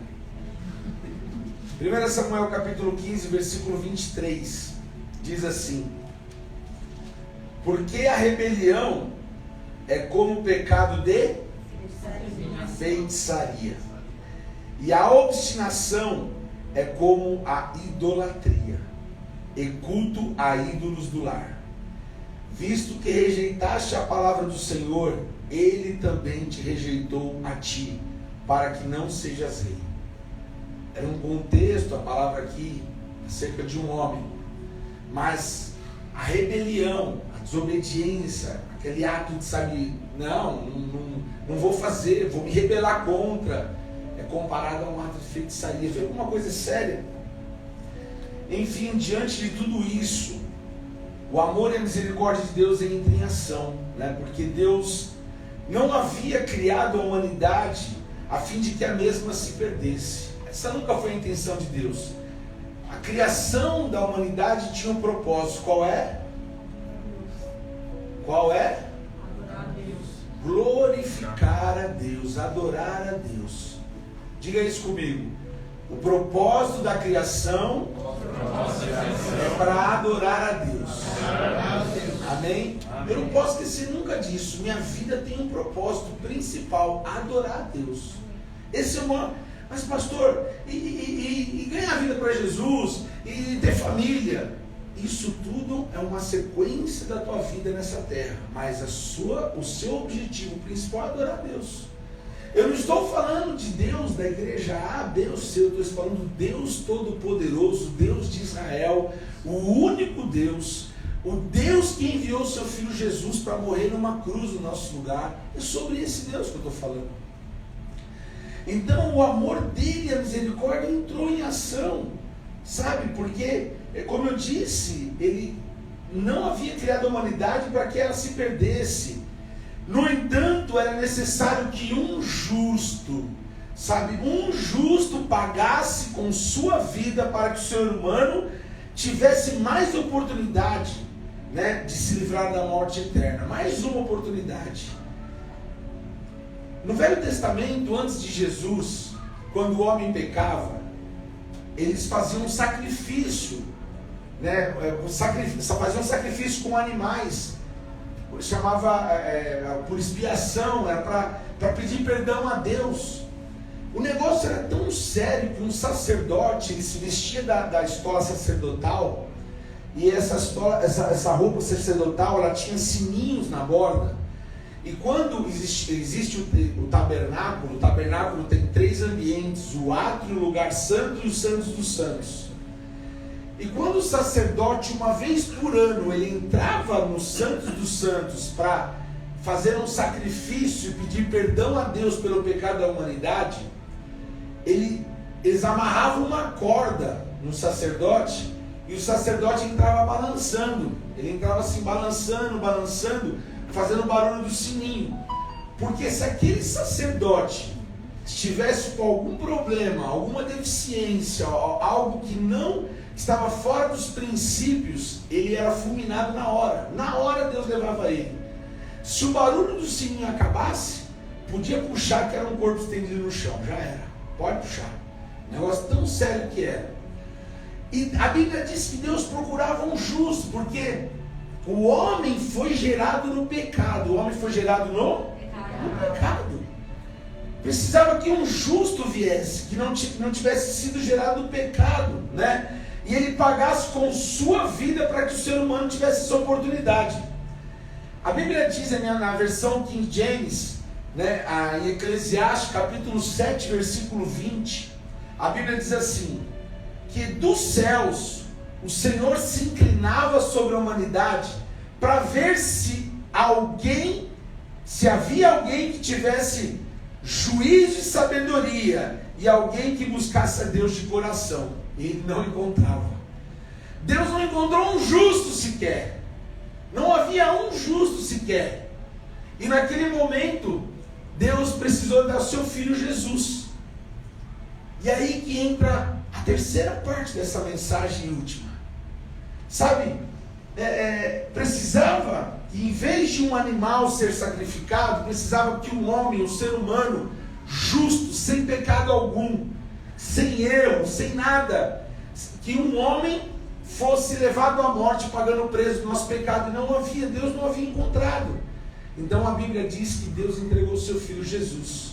1 Samuel capítulo 15, versículo 23, diz assim: porque a rebelião é como o pecado de feitiçaria, e a obstinação é como a idolatria e culto a ídolos do lar. Visto que rejeitaste a palavra do Senhor, Ele também te rejeitou a ti, para que não sejas rei. Era um contexto, a palavra aqui, acerca de um homem. Mas a rebelião, a desobediência, aquele ato de, sabe, não vou fazer, vou me rebelar contra, é comparado a um ato de feitiçaria. Foi alguma coisa séria. Enfim, diante de tudo isso, o amor e a misericórdia de Deus entra em ação, né? Porque Deus não havia criado a humanidade a fim de que a mesma se perdesse. Essa nunca foi a intenção de Deus. A criação da humanidade tinha um propósito. Qual é? Qual é? Adorar a Deus. Glorificar a Deus, adorar a Deus. Diga isso comigo. O propósito da criação é para adorar a Deus. Amém? Eu não posso esquecer nunca disso. Minha vida tem um propósito principal: adorar a Deus. Esse é uma... Mas pastor, e ganhar vida para Jesus, e ter família, isso tudo é uma sequência da tua vida nessa terra. Mas o seu objetivo principal é adorar a Deus. Eu não estou falando de Deus da igreja A, B ou C, eu estou falando do Deus Todo-Poderoso, Deus de Israel, o único Deus, o Deus que enviou o seu Filho Jesus para morrer numa cruz no nosso lugar. É sobre esse Deus que eu estou falando. Então o amor dele e a misericórdia entrou em ação, sabe? Porque, como eu disse, ele não havia criado a humanidade para que ela se perdesse. No entanto, era necessário que um justo pagasse com sua vida para que o ser humano tivesse mais oportunidade, né, de se livrar da morte eterna. Mais uma oportunidade. No Velho Testamento, antes de Jesus, quando o homem pecava, eles faziam um sacrifício, né, faziam um sacrifício com animais. Chamava por expiação, era para pedir perdão a Deus. O negócio era tão sério que um sacerdote, ele se vestia da estola sacerdotal, e essa roupa sacerdotal, ela tinha sininhos na borda. E quando existe o tabernáculo tem 3 ambientes: o átrio, o lugar santo e os santos dos santos. E quando o sacerdote, uma vez por ano, ele entrava no Santos dos Santos para fazer um sacrifício e pedir perdão a Deus pelo pecado da humanidade, eles amarravam uma corda no sacerdote, e o sacerdote entrava balançando. Ele entrava assim, balançando, fazendo barulho do sininho. Porque se aquele sacerdote estivesse com algum problema, alguma deficiência, algo que não estava fora dos princípios, ele era fulminado na hora. Na hora Deus levava ele. Se o barulho do sininho acabasse, podia puxar que era um corpo estendido no chão. Já era. Pode puxar. Negócio tão sério que era. E a Bíblia diz que Deus procurava um justo, porque o homem foi gerado no pecado. O homem foi gerado no pecado. Precisava que um justo viesse, que não tivesse sido gerado no pecado, né? E ele pagasse com sua vida para que o ser humano tivesse essa oportunidade. A Bíblia diz, na versão King James, né, em Eclesiastes capítulo 7, versículo 20, a Bíblia diz assim, que dos céus o Senhor se inclinava sobre a humanidade para ver se havia alguém que tivesse juízo e sabedoria, e alguém que buscasse a Deus de coração. E ele não encontrava. Deus não encontrou um justo sequer. Não havia um justo sequer. E naquele momento, Deus precisou dar o seu Filho Jesus. E aí que entra a terceira parte dessa mensagem última. Sabe, precisava, em vez de um animal ser sacrificado, precisava que um homem, um ser humano, justo, sem pecado algum, sem erro, sem nada, que um homem fosse levado à morte pagando o preço do nosso pecado. E não havia, Deus não havia encontrado. Então a Bíblia diz que Deus entregou o seu Filho Jesus.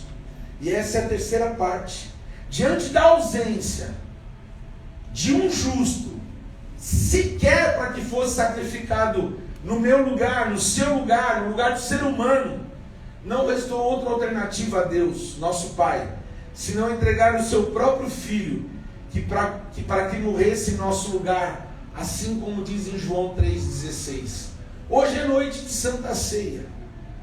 E essa é a terceira parte. Diante da ausência de um justo, sequer para que fosse sacrificado no meu lugar, no seu lugar, no lugar do ser humano, não restou outra alternativa a Deus, nosso Pai, senão entregar o seu próprio Filho, para que morresse em nosso lugar, assim como diz em João 3,16. Hoje é noite de Santa Ceia.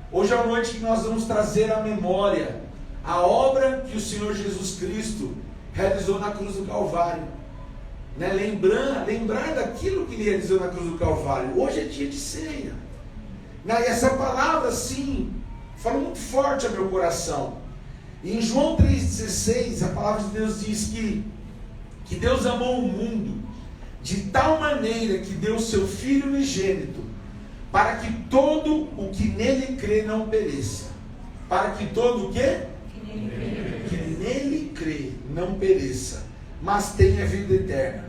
Hoje é a noite que nós vamos trazer à memória a obra que o Senhor Jesus Cristo realizou na cruz do Calvário. Né? Lembrar daquilo que Ele realizou na cruz do Calvário. Hoje é dia de ceia. Né? E essa palavra, sim, fala muito forte ao meu coração. E em João 3,16, a palavra de Deus diz que Deus amou o mundo de tal maneira que deu o seu Filho unigênito, para que todo o que nele crê não pereça. Para que todo o quê? Que nele crê não pereça, mas tenha vida eterna.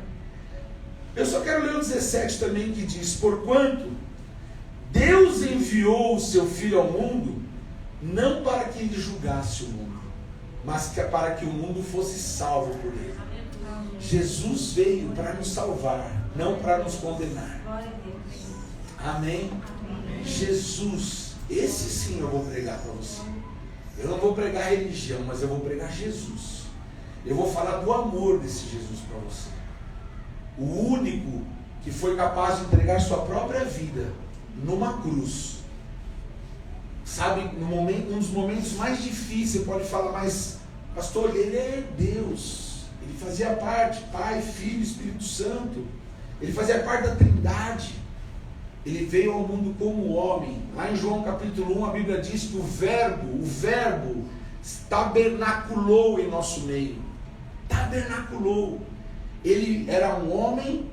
Eu só quero ler o 17 também, que diz: porquanto Deus enviou o seu Filho ao mundo, não para que ele julgasse o mundo, mas para que o mundo fosse salvo por ele. Jesus veio para nos salvar, não para nos condenar. Amém? Jesus, esse sim eu vou pregar para você. Eu não vou pregar religião, mas eu vou pregar Jesus. Eu vou falar do amor desse Jesus para você. O único que foi capaz de entregar sua própria vida numa cruz. Sabe, um dos momentos mais difíceis, você pode falar, mas pastor, ele é Deus. Ele fazia parte, Pai, Filho, Espírito Santo. Ele fazia parte da Trindade. Ele veio ao mundo como homem. Lá em João capítulo 1, a Bíblia diz que o verbo tabernaculou em nosso meio. Tabernaculou. Ele era um homem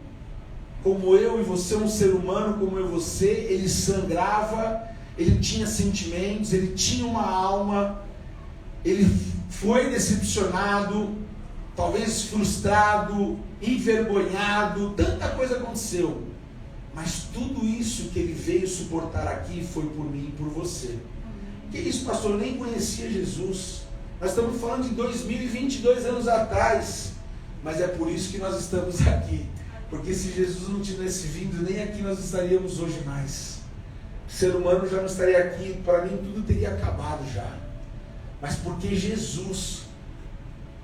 como eu e você, um ser humano como eu e você. Ele sangrava, ele tinha sentimentos, ele tinha uma alma. Ele foi decepcionado, talvez frustrado, envergonhado, tanta coisa aconteceu. Mas tudo isso que ele veio suportar aqui foi por mim e por você. Que isso, pastor? Eu nem conhecia Jesus. Nós estamos falando de 2022 anos atrás. Mas é por isso que nós estamos aqui. Porque se Jesus não tivesse vindo, nem aqui nós estaríamos hoje mais. O ser humano já não estaria aqui, para mim tudo teria acabado já. Mas porque Jesus,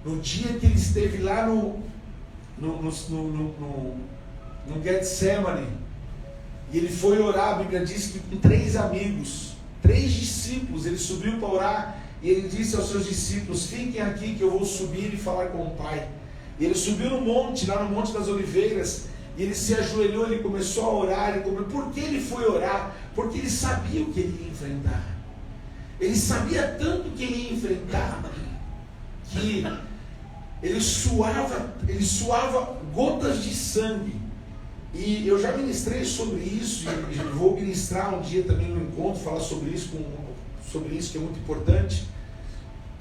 no dia que ele esteve lá no Getsemane, e ele foi orar, a Bíblia diz que com 3 amigos, 3 discípulos, ele subiu para orar, e ele disse aos seus discípulos: fiquem aqui que eu vou subir e falar com o Pai. E ele subiu no monte, lá no Monte das Oliveiras, e ele se ajoelhou, ele começou a orar. Por que ele foi orar? Porque ele sabia o que ele ia enfrentar. Ele sabia tanto o que ele ia enfrentar, que ele suava gotas de sangue. E eu já ministrei sobre isso, e vou ministrar um dia também no encontro, falar sobre isso que é muito importante,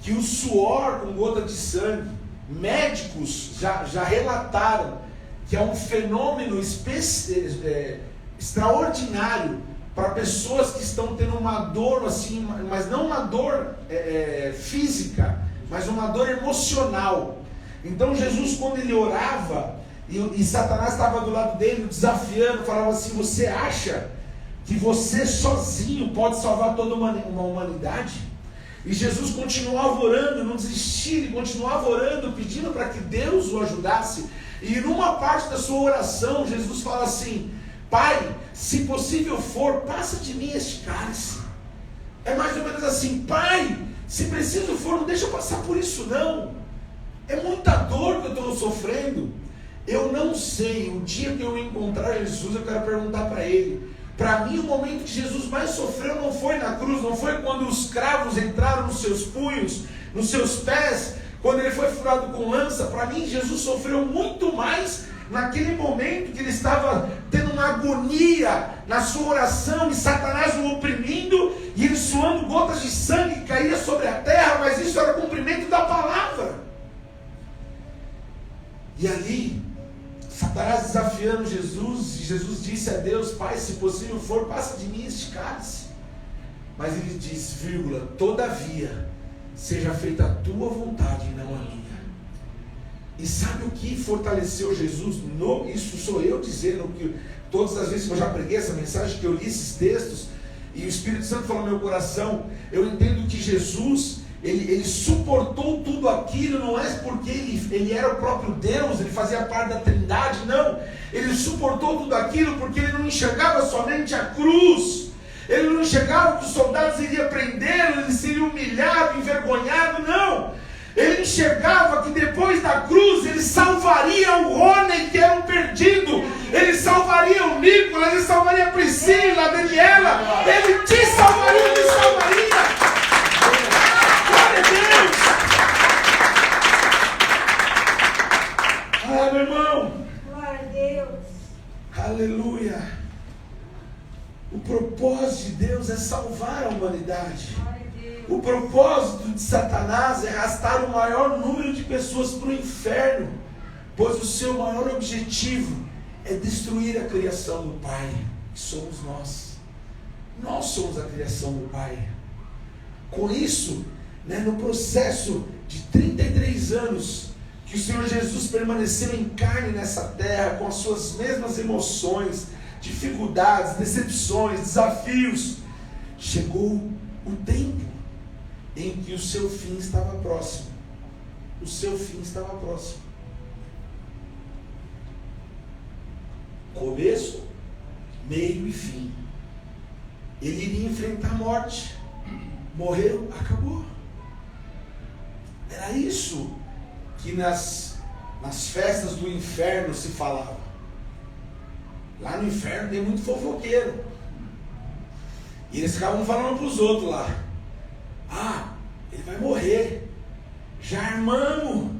que o suor com gota de sangue, médicos já relataram que é um fenômeno extraordinário para pessoas que estão tendo uma dor assim, mas não uma dor física, mas uma dor emocional. Então Jesus, quando ele orava, e Satanás estava do lado dele, desafiando, falava assim: você acha que você sozinho pode salvar toda uma humanidade? E Jesus continuava orando, não desistia, ele continuava orando, pedindo para que Deus o ajudasse. E numa parte da sua oração, Jesus fala assim: Pai, se possível for, passa de mim este cálice. É mais ou menos assim: Pai, se preciso for, não deixa eu passar por isso não. É muita dor que eu estou sofrendo. Eu não sei, o dia que eu encontrar Jesus, eu quero perguntar para ele. Para mim, o momento que Jesus mais sofreu não foi na cruz, não foi quando os cravos entraram nos seus punhos, nos seus pés, quando ele foi furado com lança. Para mim, Jesus sofreu muito mais naquele momento que ele estava tendo uma agonia na sua oração, e Satanás o oprimindo, e ele suando gotas de sangue que caía sobre a terra, mas isso era o cumprimento da palavra. E ali, Satanás desafiando Jesus, e Jesus disse a Deus: Pai, se possível for, passa de mim este cálice. Mas ele diz, todavia, seja feita a tua vontade e não a minha. E sabe o que fortaleceu Jesus? Isso sou eu dizendo, que todas as vezes que eu já preguei essa mensagem, que eu li esses textos, e o Espírito Santo falou no meu coração, eu entendo que Jesus, ele suportou tudo aquilo, não é porque ele era o próprio Deus, ele fazia parte da Trindade, não. Ele suportou tudo aquilo porque ele não enxergava somente a cruz. Ele não enxergava que os soldados iriam prendê-lo, ele seria humilhado, envergonhado, não. Ele enxergava que depois da cruz ele salvaria o Rony, que era um perdido. Ele salvaria o Nicolas, ele salvaria a Priscila, a Daniela. Ele te salvaria, me salvaria. Glória a Deus. Ah, meu irmão. Glória a Deus. Aleluia. O propósito de Deus é salvar a humanidade. O propósito de Satanás é arrastar o maior número de pessoas para o inferno, pois o seu maior objetivo é destruir a criação do Pai, que somos nós. Nós somos a criação do Pai. Com isso, no processo de 33 anos que o Senhor Jesus permaneceu em carne nessa terra, com as suas mesmas emoções, dificuldades, decepções, desafios, chegou o tempo em que o seu fim estava próximo. O seu fim estava próximo. Começo, meio e fim. Ele iria enfrentar a morte. Morreu, acabou. Era isso que nas festas do inferno se falava. Lá no inferno tem muito fofoqueiro. E eles ficavam falando para os outros lá: ah, ele vai morrer. Já armamos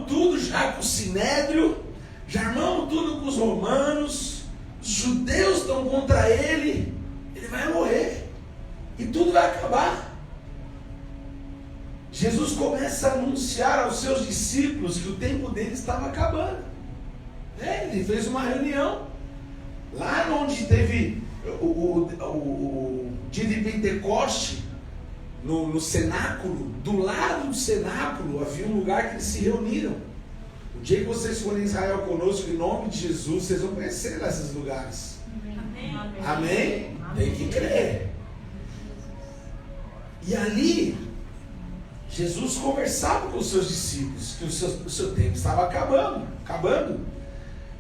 tudo já com o Sinédrio, já armamos tudo com os romanos, os judeus estão contra ele vai morrer, e tudo vai acabar. Jesus começa a anunciar aos seus discípulos que o tempo dele estava acabando. Ele fez uma reunião, lá onde teve o dia de Pentecoste, no cenáculo, do lado do cenáculo havia um lugar que eles se reuniram. O dia que vocês forem em Israel conosco, em nome de Jesus, vocês vão conhecer esses lugares. Amém? Amém? Tem que crer. E ali, Jesus conversava com os seus discípulos, que o seu tempo estava acabando.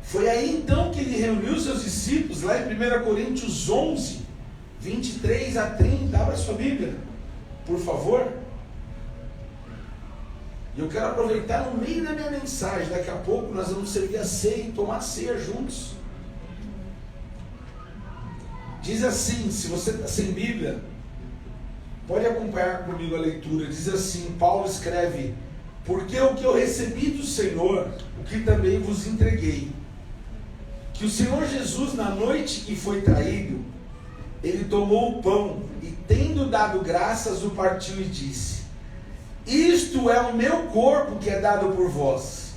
Foi aí então que ele reuniu os seus discípulos, lá em 1 Coríntios 11, 23 a 30, abra sua Bíblia, por favor. E eu quero aproveitar no meio da minha mensagem, daqui a pouco nós vamos servir a ceia e tomar a ceia juntos. Diz assim, se você está sem Bíblia, pode acompanhar comigo a leitura. Diz assim, Paulo escreve: porque o que eu recebi do Senhor, o que também vos entreguei, que o Senhor Jesus, na noite que foi traído, ele tomou o pão e, tendo dado graças, o partiu e disse: isto é o meu corpo que é dado por vós,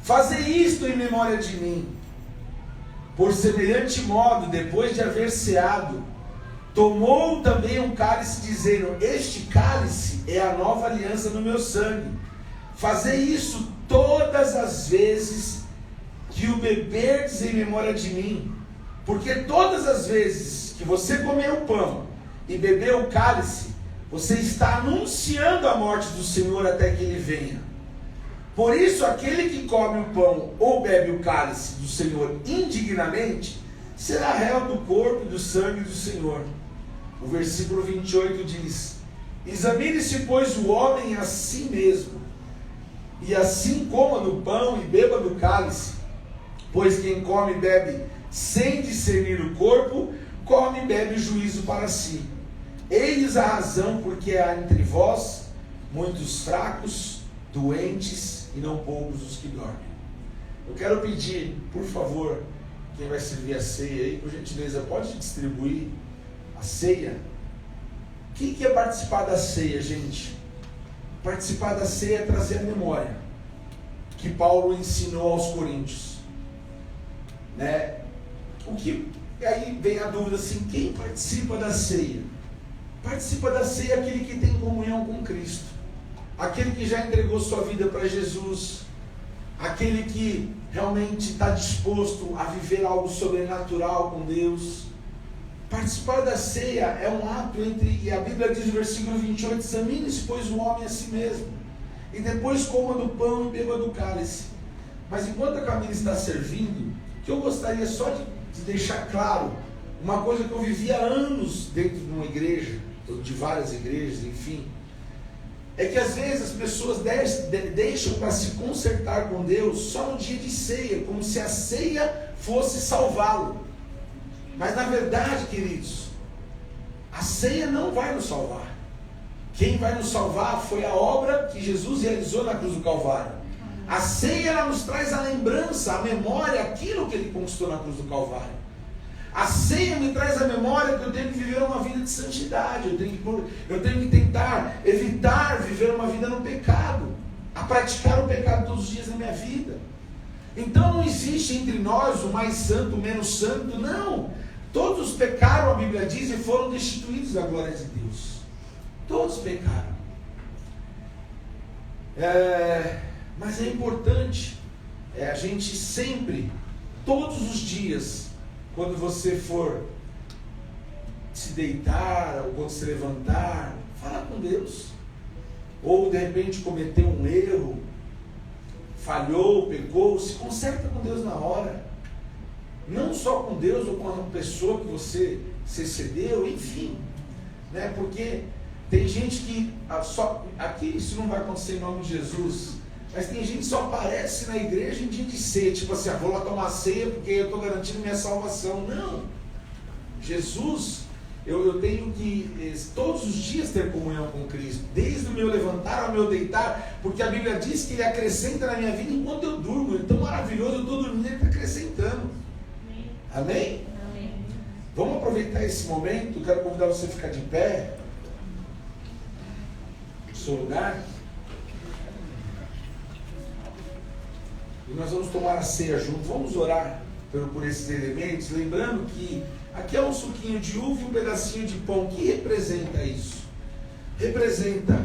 fazei isto em memória de mim. Por semelhante modo, depois de haver ceado, tomou também um cálice, dizendo: este cálice é a nova aliança no meu sangue. Fazei isso todas as vezes que o beberdes em memória de mim. Porque todas as vezes que você comer o pão e beber o cálice, você está anunciando a morte do Senhor até que Ele venha. Por isso, aquele que come o pão ou bebe o cálice do Senhor indignamente, será réu do corpo e do sangue do Senhor. O versículo 28 diz: examine-se, pois, o homem a si mesmo, e assim coma do pão e beba do cálice. Pois quem come e bebe sem discernir o corpo, come e bebe juízo para si. Eis a razão porque há entre vós muitos fracos, doentes e não poucos os que dormem. Eu quero pedir, por favor, quem vai servir a ceia aí, por gentileza, pode distribuir a ceia. O que é participar da ceia, gente? Participar da ceia é trazer a memória que Paulo ensinou aos coríntios, né? Aí vem a dúvida assim: quem participa da ceia? Participa da ceia aquele que tem comunhão com Cristo, aquele que já entregou sua vida para Jesus, aquele que realmente está disposto a viver algo sobrenatural com Deus. Participar da ceia é um ato e a Bíblia diz no versículo 28, examine-se, pois, o homem a si mesmo, e depois coma do pão e beba do cálice. Mas enquanto a Camila está servindo, que eu gostaria só de deixar claro, uma coisa que eu vivi há anos dentro de uma igreja, de várias igrejas, enfim, é que às vezes as pessoas deixam para se consertar com Deus só no dia de ceia, como se a ceia fosse salvá-lo. Mas na verdade, queridos, a ceia não vai nos salvar. Quem vai nos salvar foi a obra que Jesus realizou na cruz do Calvário. A ceia, ela nos traz a lembrança, a memória, aquilo que Ele conquistou na cruz do Calvário. A ceia me traz a memória que eu tenho que viver uma vida de santidade, eu tenho que tentar evitar viver uma vida no pecado, a praticar o pecado todos os dias da minha vida. Então não existe entre nós o mais santo, o menos santo, não. Todos pecaram, a Bíblia diz, e foram destituídos da glória de Deus. Todos pecaram. Mas é importante a gente sempre, todos os dias, quando você for se deitar, ou quando se levantar, fala com Deus. Ou de repente cometeu um erro, falhou, pecou, se conserta com Deus na hora. Não só com Deus ou com a pessoa que você se excedeu, enfim. Né? Porque tem gente que, aqui isso não vai acontecer em nome de Jesus, mas tem gente que só aparece na igreja em dia de ceia, tipo assim, vou lá tomar ceia porque eu estou garantindo minha salvação. Não. Jesus, eu tenho que todos os dias ter comunhão com Cristo, desde o meu levantar ao meu deitar, porque a Bíblia diz que Ele acrescenta na minha vida enquanto eu durmo. Ele é tão maravilhoso, eu estou dormindo, Ele está acrescentando. Amém? Amém. Vamos aproveitar esse momento. Quero convidar você a ficar de pé no seu lugar. E nós vamos tomar a ceia junto. Vamos orar por esses elementos. Lembrando que aqui é um suquinho de uva e um pedacinho de pão. O que representa isso? Representa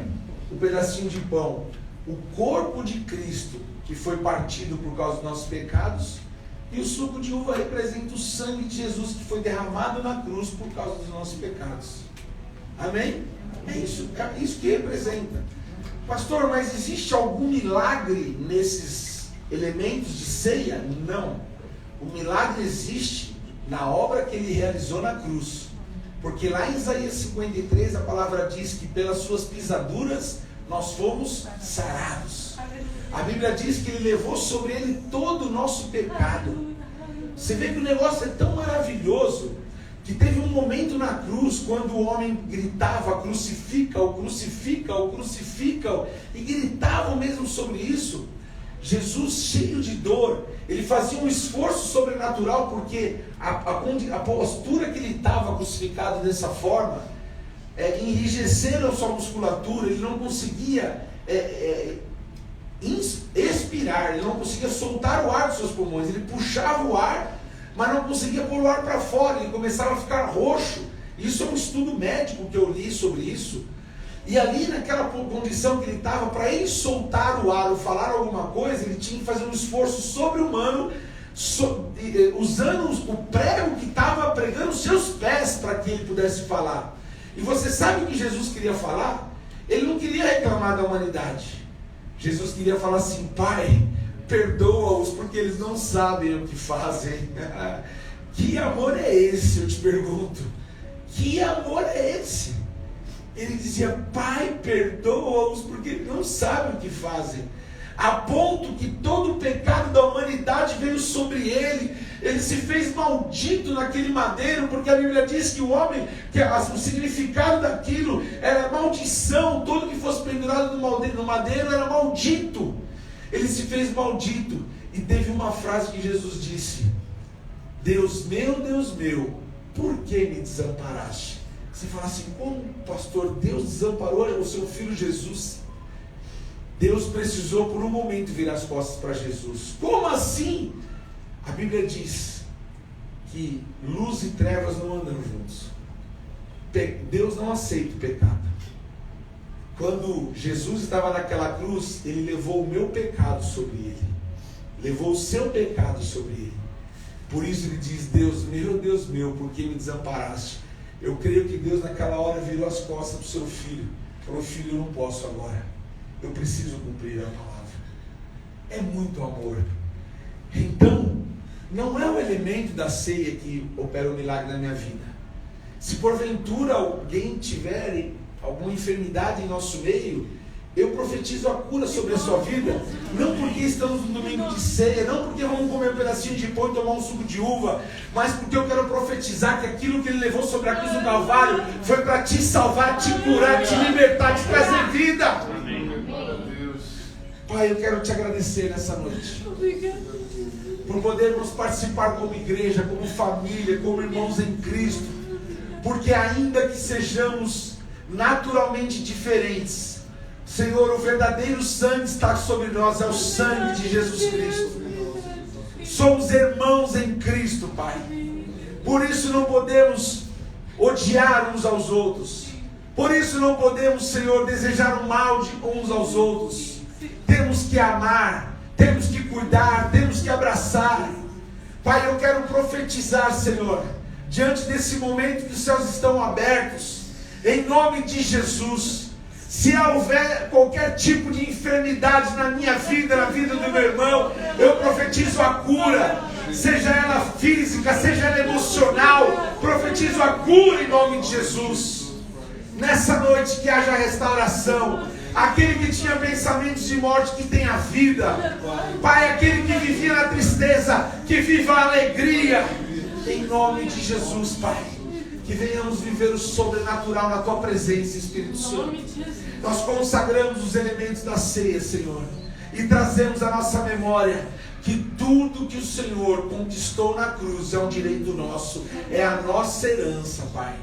o pedacinho de pão, o corpo de Cristo, que foi partido por causa dos nossos pecados. E o suco de uva representa o sangue de Jesus, que foi derramado na cruz por causa dos nossos pecados. Amém? É isso que representa. Pastor, mas existe algum milagre nesses elementos de ceia? Não. O milagre existe na obra que Ele realizou na cruz. Porque lá em Isaías 53 a palavra diz que pelas suas pisaduras nós fomos sarados. A Bíblia diz que Ele levou sobre Ele todo o nosso pecado. Você vê que o negócio é tão maravilhoso, que teve um momento na cruz, quando o homem gritava, crucifica-o, crucifica-o, crucifica-o, e gritavam mesmo sobre isso. Jesus, cheio de dor, Ele fazia um esforço sobrenatural, porque a postura que Ele estava crucificado dessa forma, enrijeceram sua musculatura, Ele não conseguia expirar, Ele não conseguia soltar o ar dos seus pulmões, Ele puxava o ar, mas não conseguia pôr o ar para fora, Ele começava a ficar roxo. Isso é um estudo médico que eu li sobre isso. E ali naquela condição que ele estava, para ele soltar o ar ou falar alguma coisa, ele tinha que fazer um esforço sobre-humano, usando o prego que estava pregando os seus pés para que ele pudesse falar. E você sabe o que Jesus queria falar? Ele não queria reclamar da humanidade. Jesus queria falar assim: Pai, perdoa-os porque eles não sabem o que fazem. Que amor é esse, eu te pergunto? Que amor é esse? Ele dizia: Pai, perdoa-os porque eles não sabem o que fazem. A ponto que todo o pecado da humanidade veio sobre ele. Ele se fez maldito naquele madeiro, porque a Bíblia diz que o homem, o significado daquilo era maldição. Todo que fosse pendurado no madeiro era maldito. Ele se fez maldito. E teve uma frase que Jesus disse: Deus meu, por que me desamparaste? Você fala assim: como, pastor, Deus desamparou o seu filho Jesus? Deus precisou por um momento virar as costas para Jesus. Como assim? A Bíblia diz que luz e trevas não andam juntos. Deus não aceita o pecado. Quando Jesus estava naquela cruz, Ele levou o meu pecado sobre Ele, levou o seu pecado sobre Ele. Por isso ele diz: Deus meu, por que me desamparaste? Eu creio que Deus naquela hora virou as costas para o seu filho. Falou: filho, eu não posso agora. Eu preciso cumprir a palavra. É muito amor. Então, não é o elemento da ceia que opera o milagre na minha vida. Se porventura alguém tiver alguma enfermidade em nosso meio, eu profetizo a cura sobre a sua vida, não porque estamos no domingo de ceia, não porque vamos comer um pedacinho de pão e tomar um suco de uva, mas porque eu quero profetizar que aquilo que Ele levou sobre a cruz do Calvário foi para te salvar, te curar, te libertar, te trazer vida. Pai, eu quero te agradecer nessa noite por podermos participar como igreja, como família, como irmãos em Cristo, porque ainda que sejamos naturalmente diferentes, Senhor, o verdadeiro sangue está sobre nós, é o sangue de Jesus Cristo. Somos irmãos em Cristo, Pai. Por isso não podemos odiar uns aos outros. Por isso não podemos, Senhor, desejar o mal de uns aos outros. Temos que amar, temos que cuidar, temos que abraçar. Pai, eu quero profetizar, Senhor, diante desse momento que os céus estão abertos, em nome de Jesus. Se houver qualquer tipo de enfermidade na minha vida, na vida do meu irmão, eu profetizo a cura, seja ela física, seja ela emocional, profetizo a cura em nome de Jesus. Nessa noite que haja restauração, aquele que tinha pensamentos de morte que tenha vida, Pai, aquele que vivia na tristeza, que viva a alegria, em nome de Jesus, Pai. Que venhamos viver o sobrenatural na Tua presença, Espírito Santo. Nós consagramos os elementos da ceia, Senhor, e trazemos à nossa memória que tudo que o Senhor conquistou na cruz é um direito nosso, é a nossa herança, Pai.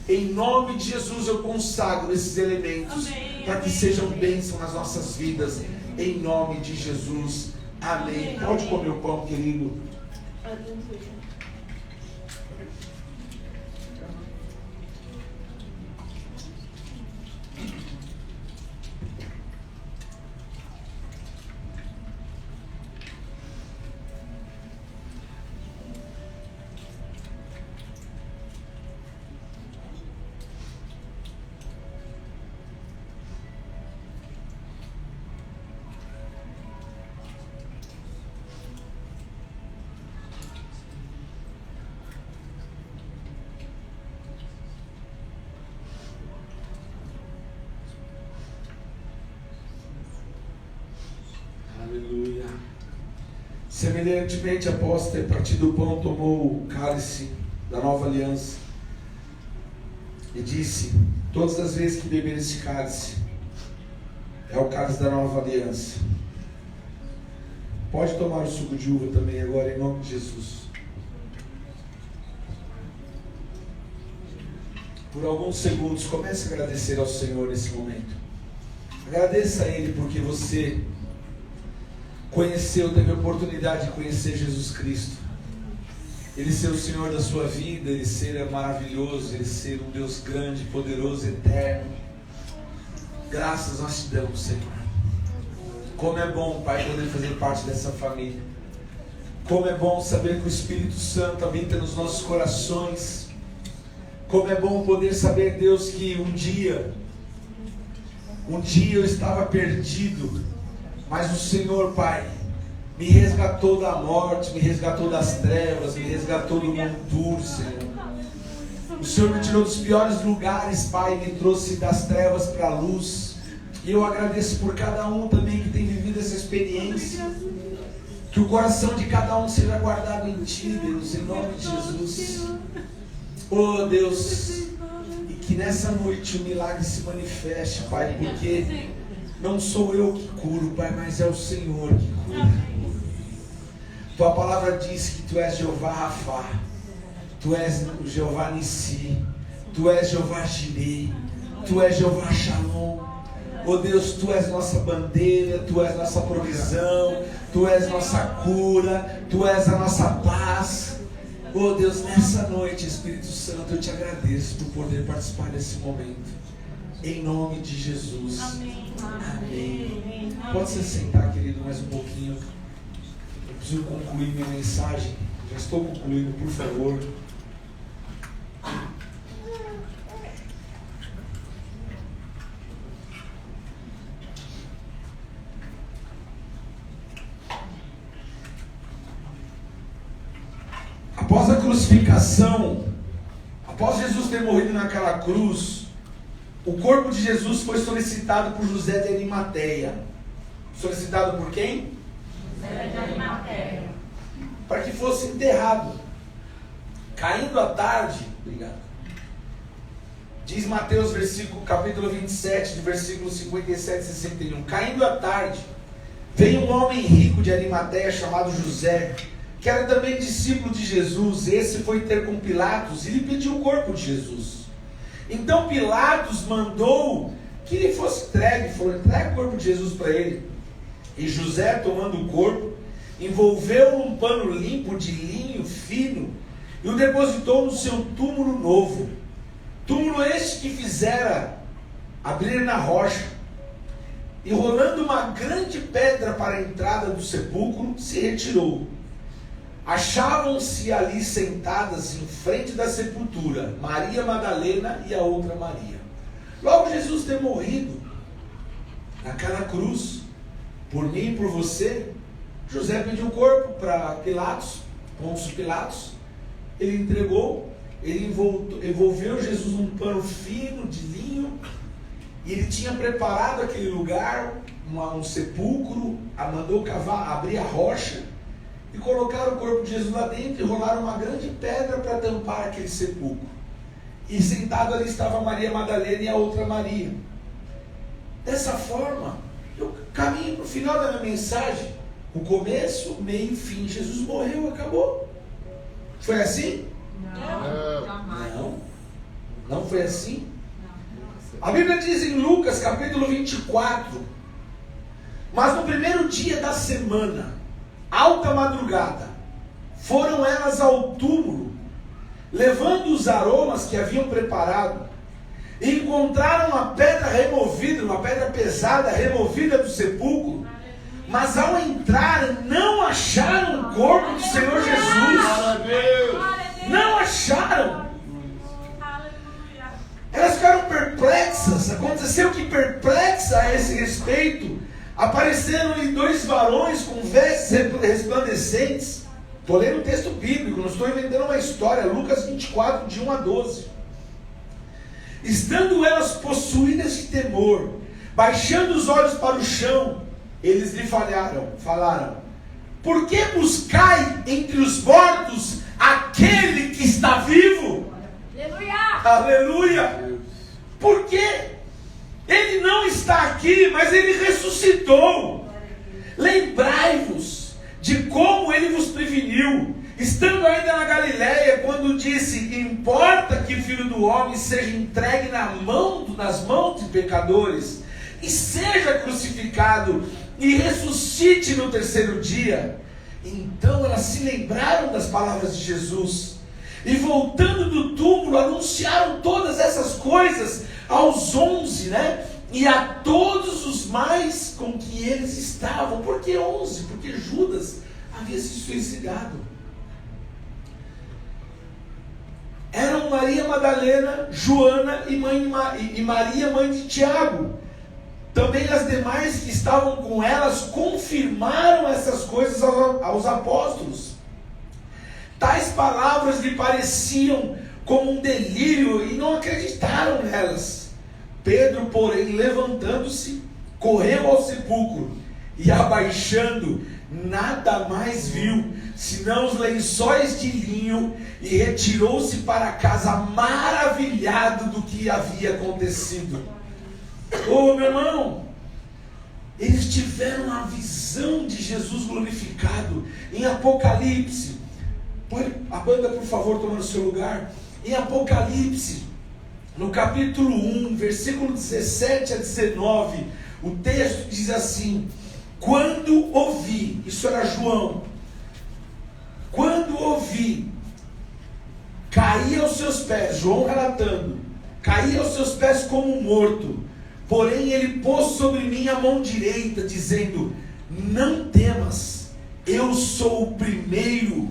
Em nome de Jesus eu consagro esses elementos para que sejam bênção nas nossas vidas, em nome de Jesus. Amém. Pode comer o pão, querido. Aleluia. Semelhantemente, após ter partido o pão, tomou o cálice da nova aliança e disse: todas as vezes que beber esse cálice, é o cálice da nova aliança. Pode tomar o suco de uva também agora, em nome de Jesus. Por alguns segundos, comece a agradecer ao Senhor nesse momento. Agradeça a Ele porque você conheceu, teve a oportunidade de conhecer Jesus Cristo. Ele ser o Senhor da sua vida, Ele ser maravilhoso, Ele ser um Deus grande, poderoso, eterno. Graças nós te damos, Senhor. Como é bom, Pai, poder fazer parte dessa família. Como é bom saber que o Espírito Santo habita nos nossos corações. Como é bom poder saber, Deus, que um dia eu estava perdido, mas o Senhor, Pai, me resgatou da morte, me resgatou das trevas, me resgatou do mundo duro, Senhor. O Senhor me tirou dos piores lugares, Pai, me trouxe das trevas para a luz. E eu agradeço por cada um também que tem vivido essa experiência. Que o coração de cada um seja guardado em Ti, Deus, em nome de Jesus. Oh, Deus, e que nessa noite o milagre se manifeste, Pai, porque não sou eu que curo, Pai, mas é o Senhor que cura. Tua palavra diz que Tu és Jeová Rafá, Tu és Jeová Nissi, Tu és Jeová Jireh, Tu és Jeová Shalom. Oh Deus, Tu és nossa bandeira, Tu és nossa provisão, Tu és nossa cura, Tu és a nossa paz. Oh Deus, nessa noite, Espírito Santo, eu Te agradeço por poder participar desse momento. Em nome de Jesus. Amém. Amém. Pode se sentar, querido, mais um pouquinho. Eu preciso concluir minha mensagem. Já estou concluindo, por favor. Após a crucificação, após Jesus ter morrido naquela cruz, o corpo de Jesus foi solicitado por José de Arimateia. Solicitado por quem? José de Arimateia. Para que fosse enterrado. Caindo a tarde, obrigado. Diz Mateus capítulo 27, de versículos 57 e 61. Caindo a tarde, veio um homem rico de Arimateia chamado José, que era também discípulo de Jesus. Esse foi ter com Pilatos e lhe pediu o corpo de Jesus. Então Pilatos mandou que lhe fosse entregue, falou: entregue o corpo de Jesus para ele. E José, tomando o corpo, envolveu-o num pano limpo de linho fino e o depositou no seu túmulo novo. Túmulo este que fizera abrir na rocha. E rolando uma grande pedra para a entrada do sepulcro, se retirou. Achavam-se ali sentadas em frente da sepultura Maria Madalena e a outra Maria. Logo Jesus ter morrido naquela cruz, por mim e por você, José pediu o corpo para Pilatos, Pôncio Pilatos. Ele entregou, ele envolveu Jesus num pano fino de linho, e ele tinha preparado aquele lugar, um sepulcro, mandou cavar, abrir a rocha, e colocaram o corpo de Jesus lá dentro, e rolaram uma grande pedra para tampar aquele sepulcro. E sentado ali estava Maria Madalena e a outra Maria. Dessa forma, eu caminho para o final da minha mensagem. O começo, meio e fim. Jesus morreu, acabou. Foi assim? Não. Não foi assim? A Bíblia diz em Lucas capítulo 24: mas no primeiro dia da semana, alta madrugada, foram elas ao túmulo, levando os aromas que haviam preparado, e encontraram a pedra removida, uma pedra pesada removida do sepulcro. Mas ao entrar, não acharam o corpo do Senhor Jesus. Não acharam. Elas ficaram perplexas. Aconteceu que, perplexa a esse respeito, apareceram-lhe dois varões com vestes resplandecentes. Estou lendo um texto bíblico, não estou inventando uma história. Lucas 24, de 1 a 12. Estando elas possuídas de temor, baixando os olhos para o chão, eles lhe falaram: por que buscai entre os mortos aquele que está vivo? Aleluia! Aleluia! Porque ele não está aqui, mas ele ressuscitou. Lembrai-vos de como ele vos preveniu, estando ainda na Galiléia, quando disse: importa que o Filho do Homem seja entregue nas mãos de pecadores, e seja crucificado, e ressuscite no terceiro dia. Então elas se lembraram das palavras de Jesus, e voltando do túmulo, anunciaram todas essas coisas aos 11, e a todos os mais com que eles estavam. Por que 11? Porque Judas havia se suicidado. Eram Maria Madalena, Joana e Maria, mãe de Tiago. Também as demais que estavam com elas confirmaram essas coisas aos apóstolos. Tais palavras lhe pareciam como um delírio e não acreditaram nelas. Pedro, porém, levantando-se, correu ao sepulcro e, abaixando, nada mais viu, senão os lençóis de linho, e retirou-se para casa maravilhado do que havia acontecido. Oh, meu irmão, eles tiveram a visão de Jesus glorificado em Apocalipse. Põe a banda, por favor, tomando seu lugar. Em Apocalipse, no capítulo 1, versículo 17 a 19, o texto diz assim: quando ouvi, isso era João, quando ouvi, caí aos seus pés, João relatando, caí aos seus pés como morto. Porém ele pôs sobre mim a mão direita, dizendo: não temas, eu sou o primeiro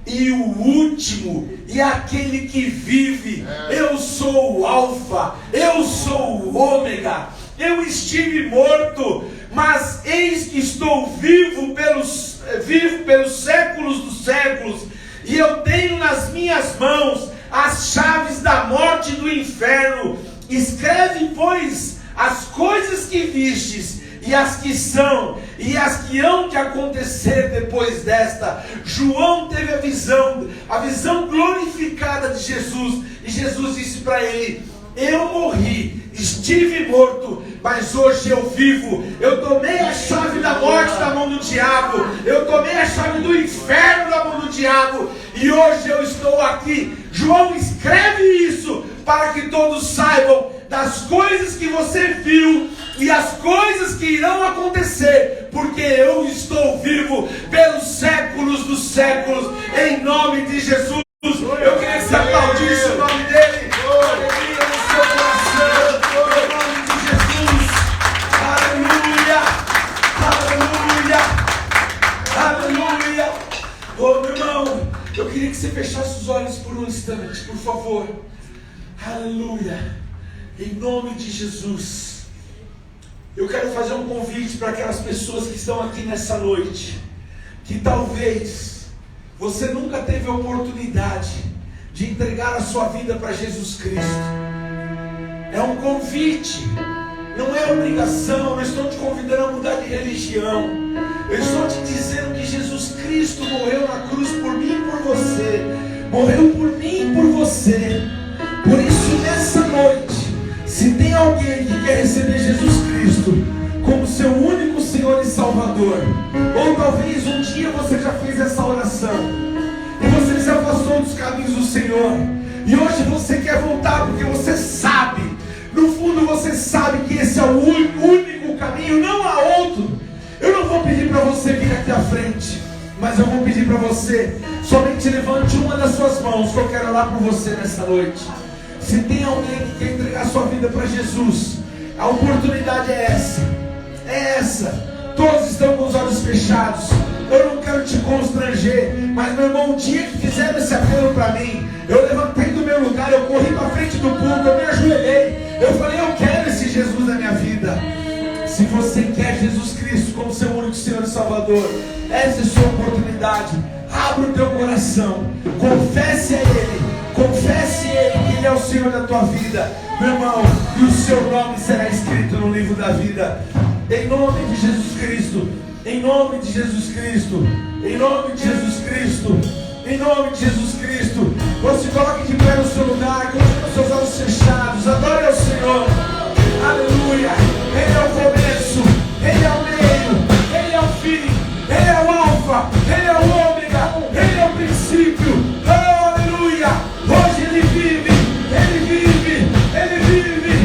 e o último, e aquele que vive. Eu sou o Alfa, eu sou o Ômega. Eu estive morto, mas eis que estou vivo pelos séculos dos séculos, e eu tenho nas minhas mãos as chaves da morte e do inferno. Escreve, pois, as coisas que vistes, e as que são, e as que hão de acontecer depois desta. João teve a visão glorificada de Jesus, e Jesus disse para ele: eu morri, estive morto, mas hoje eu vivo. Eu tomei a chave da morte da mão do diabo, eu tomei a chave do inferno da mão do diabo, e hoje eu estou aqui. João, escreve isso para que todos saibam das coisas que você viu e as coisas que irão acontecer, porque eu estou vivo pelos séculos dos séculos, em nome de Jesus. Eu queria que você aplaudisse o nome dele. Alegria no seu coração, em nome de Jesus. Aleluia, aleluia, aleluia. Oh, meu irmão, eu queria que você fechasse os olhos por um instante, por favor. Aleluia, em nome de Jesus. Eu quero fazer um convite para aquelas pessoas que estão aqui nessa noite, que talvez você nunca teve a oportunidade de entregar a sua vida para Jesus Cristo. É um convite, não é obrigação. Não estou te convidando a mudar de religião. Eu estou te dizendo que Jesus Cristo morreu na cruz por mim e por você. Morreu por mim e por você. Por isso, nessa noite, se tem alguém que quer receber Jesus Cristo como seu único Senhor e Salvador, ou talvez um dia você já fez essa oração e você se afastou dos caminhos do Senhor, e hoje você quer voltar porque você sabe, no fundo você sabe que esse é o único caminho, não há outro. Eu não vou pedir para você vir aqui à frente, mas eu vou pedir para você, somente levante uma das suas mãos, que eu quero orar por você nessa noite. Se tem alguém que quer entregar sua vida para Jesus, a oportunidade é essa. É essa. Todos estão com os olhos fechados. Eu não quero te constranger, mas meu irmão, o dia que fizeram esse apelo para mim, eu levantei do meu lugar, eu corri para frente do púlpito, eu me ajoelhei, eu falei: eu quero esse Jesus na minha vida. Se você quer Jesus Cristo como seu único Senhor e Salvador, essa é a sua oportunidade. Abra o teu coração, confesse a Ele. Confesse Ele que Ele é o Senhor da tua vida, meu irmão, e o seu nome será escrito no livro da vida. Em nome de Jesus Cristo, em nome de Jesus Cristo, em nome de Jesus Cristo, em nome de Jesus Cristo. Você coloque de pé no seu lugar, coloque os seus olhos fechados, adore ao Senhor. Aleluia. Ele é o começo, Ele é o meio, Ele é o fim, Ele é o alfa, Ele é o ômega, Ele é o princípio. Aleluia. Hoje Ele vive, Ele vive, Ele vive.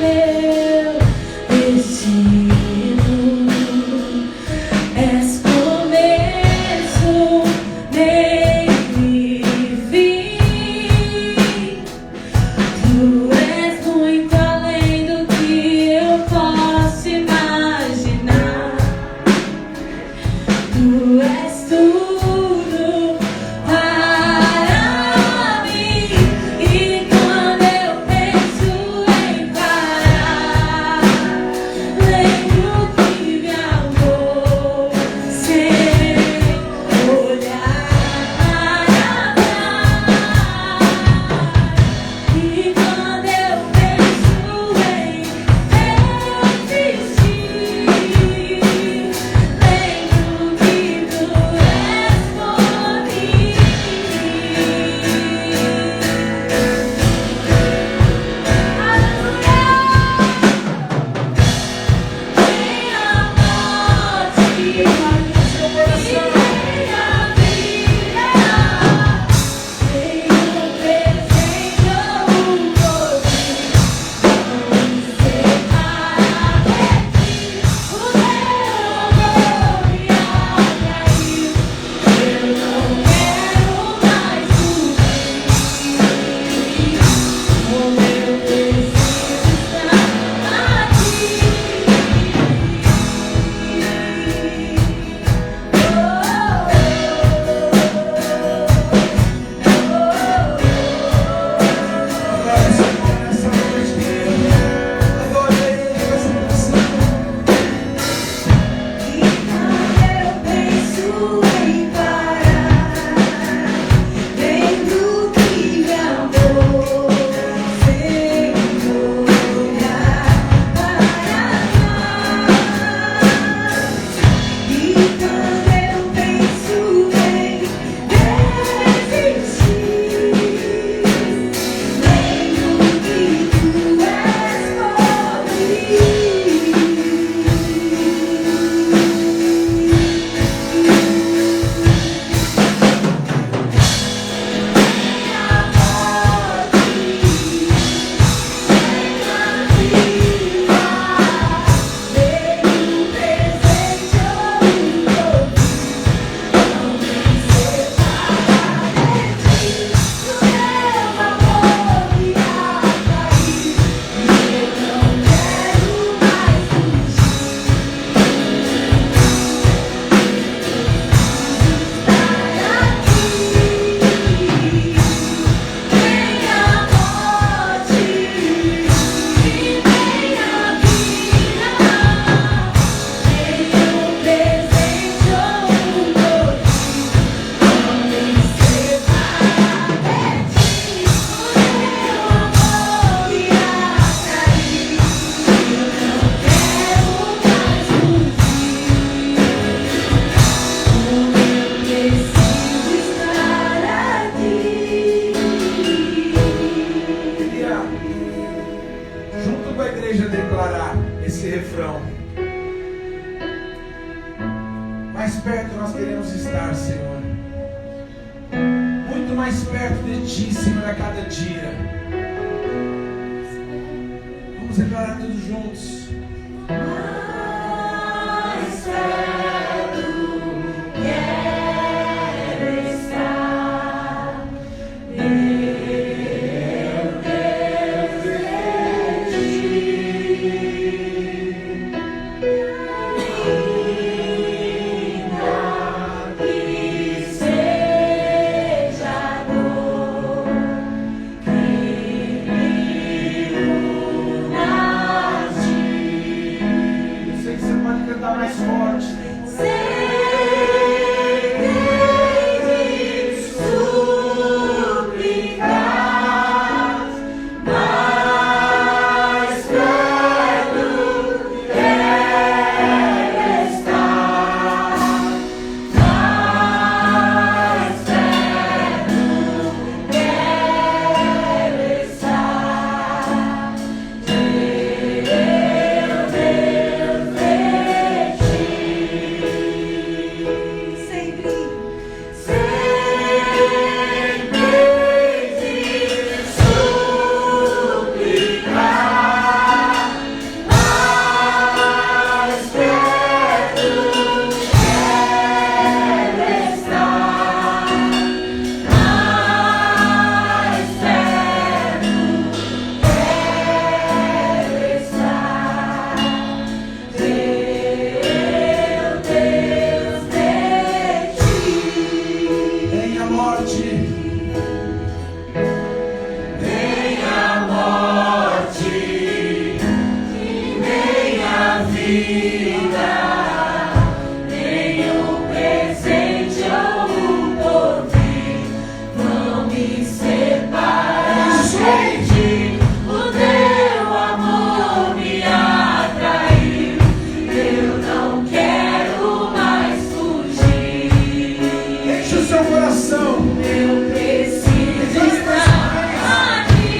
Meu destino és começo, meio e fim. esse refrão. Mais perto nós queremos estar, Senhor. Muito mais perto de Ti, Senhor, a cada dia. Vamos declarar todos juntos. Mais perto quero estar, meu Deus de Ti. Ainda que seja dor que me una a Ti. Eu sei que você pode cantar mais forte.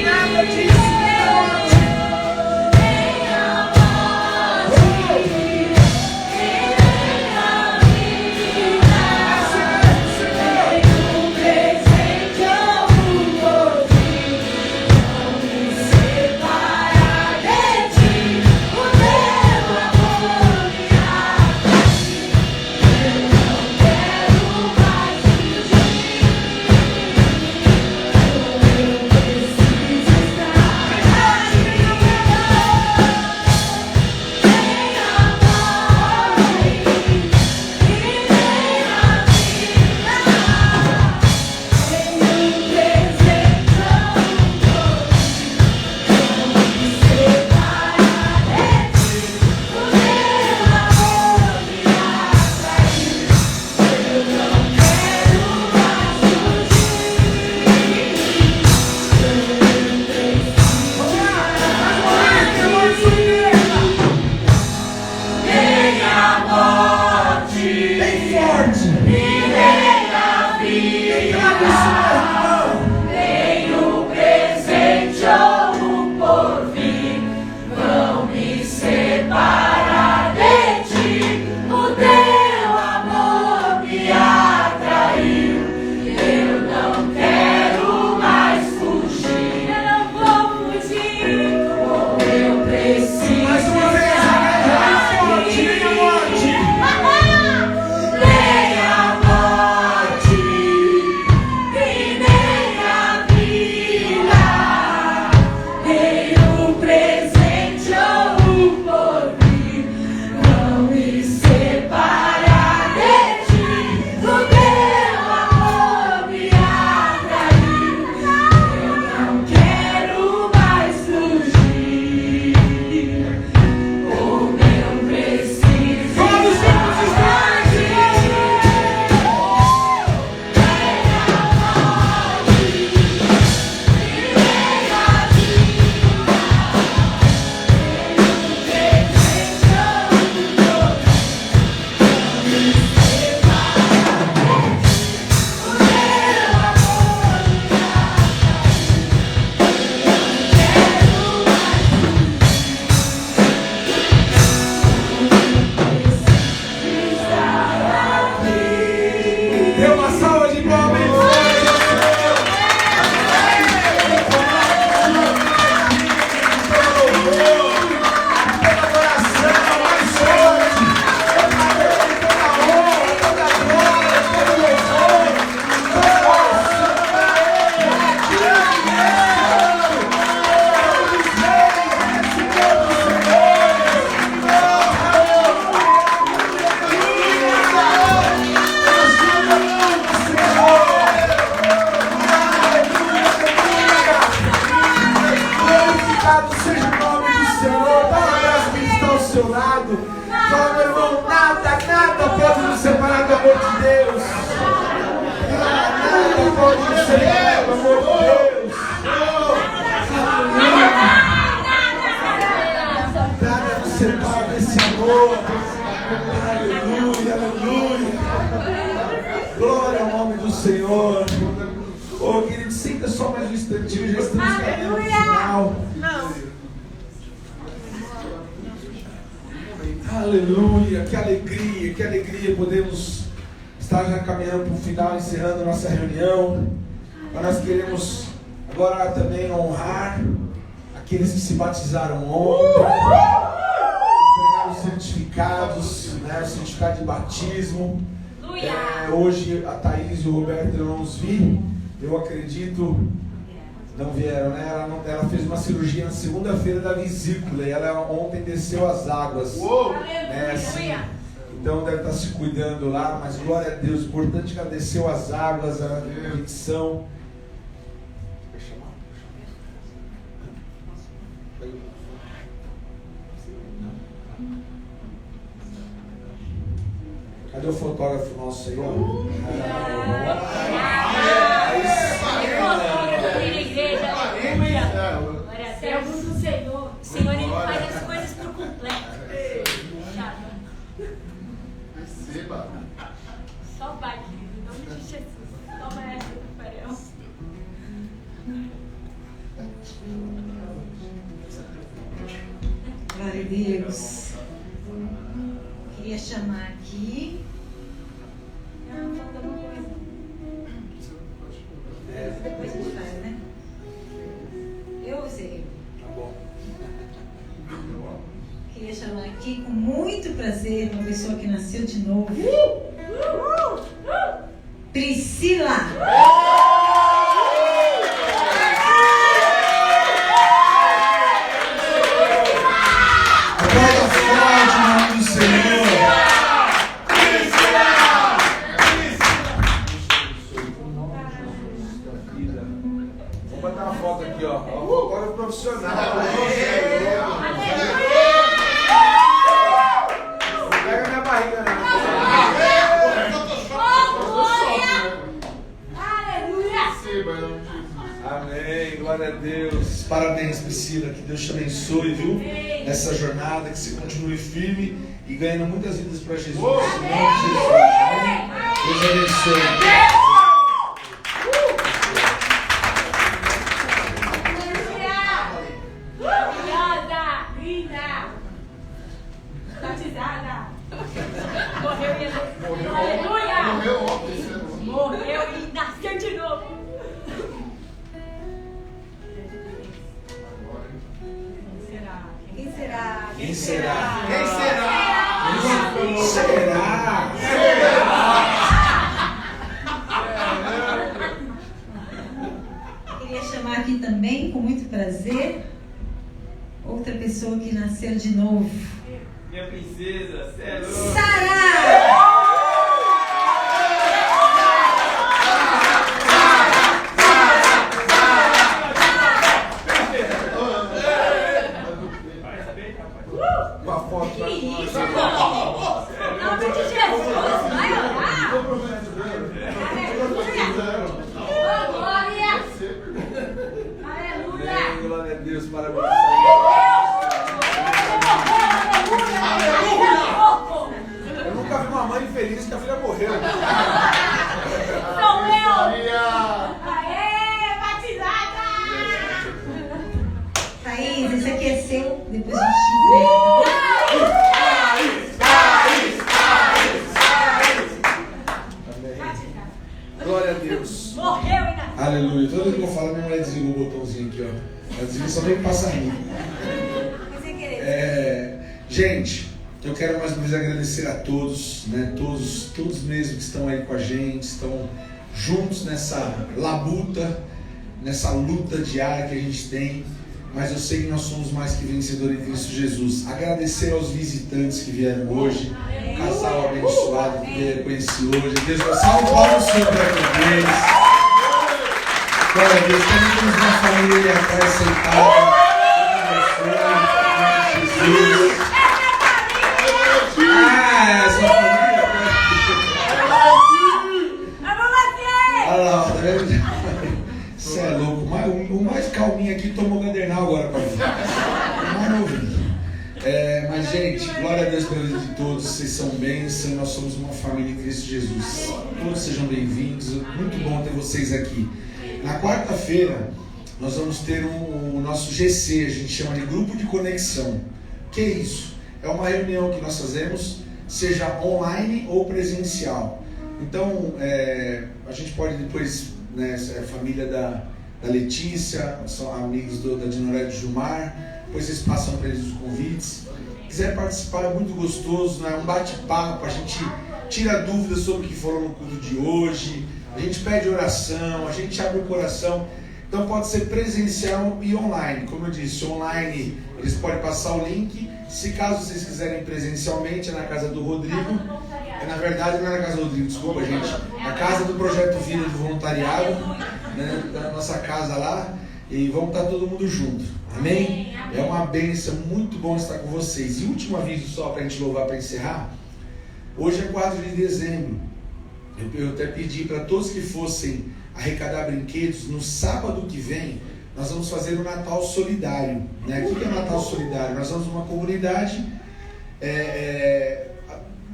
Nada disso. tudo. Fala, meu irmão, nada pode nos separar do amor de Deus. Nada pode nos separar do amor de Deus. Nada nos separa desse amor. Aleluia, aleluia. Glória ao nome do Senhor. Oh, querido, senta só mais um instantinho, já estamos caminhando no final. Aleluia, que alegria podemos estar já caminhando para o final, encerrando a nossa reunião. Mas nós queremos agora também honrar aqueles que se batizaram ontem, entregaram os certificados, né, o certificado de batismo. Hoje a Thaís e o Roberto eu não os vi, eu acredito, não vieram, né? Ela fez uma cirurgia na segunda-feira da vesícula e ela ontem desceu as águas. Né, assim, então deve estar se cuidando lá, mas glória a Deus, importante que ela desceu as águas, a convicção. Cadê o fotógrafo nosso aí, ó? Servos do Senhor. O Senhor, Ele faz as coisas por completo. Receba. Só vai, querido. Em nome de Jesus. Toma essa, Rafael. Glória a Deus. Queria chamar aqui. Não, falta uma coisa. Depois a gente faz, né? Eu sei. Tá bom. Queria chamar aqui com muito prazer uma pessoa que nasceu de novo. Priscila. Aplauda forte o nome do Senhor. Vamos botar uma foto aqui, ó. Agora é profissional. Não pega minha barriga, não. Amém, glória a Deus. Parabéns, Priscila, que Deus te abençoe, viu? Nessa jornada, que você continue firme e ganhando muitas vidas para Jesus. Em nome de Jesus. Amém? Deus abençoe. Maravilhosa, linda, batizada, morreu e aleluia, Morreu ontem, morreu e nasceu de novo. Quem será? Quem será? Quem será? Quem será? Queria chamar aqui também, com muito prazer, outra pessoa que nasceu de novo. Minha princesa, cê é louco. Sara! Com a foto. Que isso, pô? Em nome de Jesus, vai orar. Aleluia. Oh, glória. Aleluia. Amém, glória a Deus, parabéns. Eu nunca vi uma mãe feliz que a filha morreu. Sou eu. Maria. Aê, batizada. Thaís, esse aqui é seu, depois a gente entrega. Glória a Deus. Morreu e nasceu. Aleluia. Toda vez que eu falo, minha mulher desliga o botãozinho aqui, ó. Ela desliga só nem passa rindo. Gente, eu quero mais uma vez agradecer a todos, né? Todos mesmo que estão aí com a gente, estão juntos nessa labuta, nessa luta diária que a gente tem. Mas eu sei que nós somos mais que vencedores em Cristo Jesus. Agradecer aos visitantes que vieram hoje, um casal abençoado que veio conhecer hoje. Deus vai salve o Paulo sobre eles. Glória a Deus, também temos uma família ali atrás sentada. Jesus. gente, glória a Deus pela vida de todos, vocês são bênçãos, nós somos uma família em Cristo Jesus. Todos sejam bem-vindos, muito bom ter vocês aqui. Na quarta-feira, nós vamos ter o nosso GC, a gente chama de Grupo de Conexão. O que é isso? É uma reunião que nós fazemos, seja online ou presencial. Então, a gente pode depois, né, a família da Letícia, são amigos da Dinoré de Gilmar, depois vocês passam para eles os convites. Se quiser participar, é muito gostoso, né? É um bate-papo, a gente tira dúvidas sobre o que falou no culto de hoje, a gente pede oração, a gente abre o coração. Então pode ser presencial e online. Como eu disse, online eles podem passar o link. Se caso vocês quiserem presencialmente, é na casa do Rodrigo. Na verdade não é na casa do Rodrigo, desculpa gente. Na casa do Projeto Vida de Voluntariado, né, da nossa casa lá. E vamos estar todo mundo junto. Amém? É uma bênção, muito bom estar com vocês. E último aviso só para a gente louvar para encerrar. Hoje é 4 de dezembro. Eu até pedi para todos que fossem arrecadar brinquedos. No sábado que vem, nós vamos fazer o Natal Solidário. Né? O que é o Natal Solidário? Nós vamos numa comunidade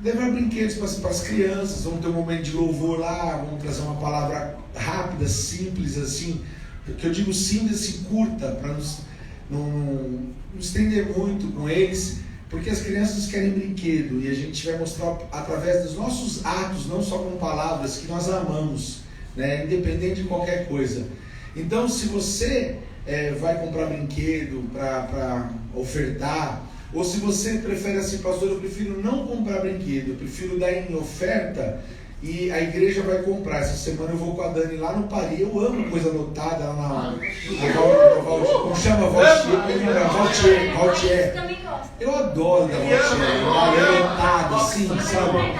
levar brinquedos para as crianças. Vamos ter um momento de louvor lá. Vamos trazer uma palavra rápida, simples, assim. Que eu digo simples, assim, curta, para não estender muito com eles. Porque as crianças querem brinquedo. E a gente vai mostrar através dos nossos atos, não só com palavras, que nós amamos. Né? Independente de qualquer coisa. Então, se você vai comprar brinquedo para ofertar, ou se você prefere assim, pastor, eu prefiro não comprar brinquedo, eu prefiro dar em oferta e a igreja vai comprar. Essa semana eu vou com a Dani lá no Paris. Eu amo coisa lotada lá na como chama? Valtier. Eu adoro da Valtier, lotada assim, sabe?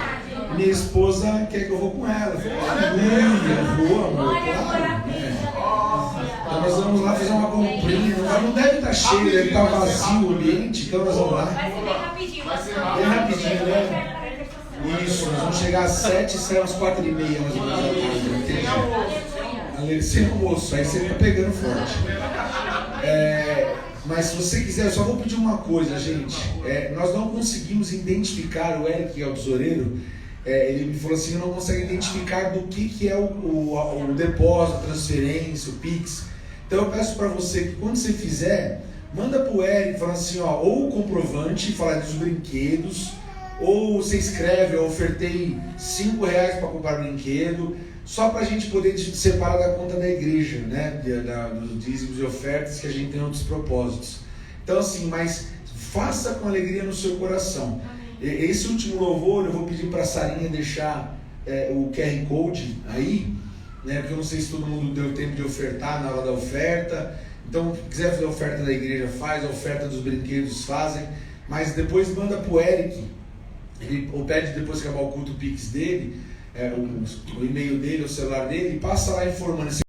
Minha esposa quer que eu vou com ela. Eu vou, amor, claro. Então nós vamos lá fazer uma comprinha. Não deve estar cheio, deve estar vazio o ambiente. Então nós vamos lá. Vai ser bem rapidinho. Bem rapidinho, né? Isso, nós vamos chegar às 7 e sair às 4h30, mais ou menos. Sem almoço, aí você fica pegando forte. Mas se você quiser, eu só vou pedir uma coisa, gente. Nós não conseguimos identificar o Eric, que é o tesoureiro. Ele me falou assim, eu não consigo identificar do que é o depósito, a transferência, o Pix. Então eu peço para você que quando você fizer, manda pro Eric falando assim, ó, ou o comprovante, falar dos brinquedos, ou você escreve, eu ofertei R$5 para comprar brinquedo, só para a gente poder separar da conta da igreja, né, dos dízimos e ofertas, que a gente tem outros propósitos. Então assim, mas faça com alegria no seu coração. Esse último louvor, eu vou pedir para a Sarinha deixar o QR Code aí, né, porque eu não sei se todo mundo deu tempo de ofertar na hora da oferta. Então, se quiser fazer a oferta da igreja, faz, a oferta dos brinquedos fazem, mas depois manda para o Eric, ou pede depois que acabar o culto o Pix dele, o e-mail dele, o celular dele, e passa lá informando.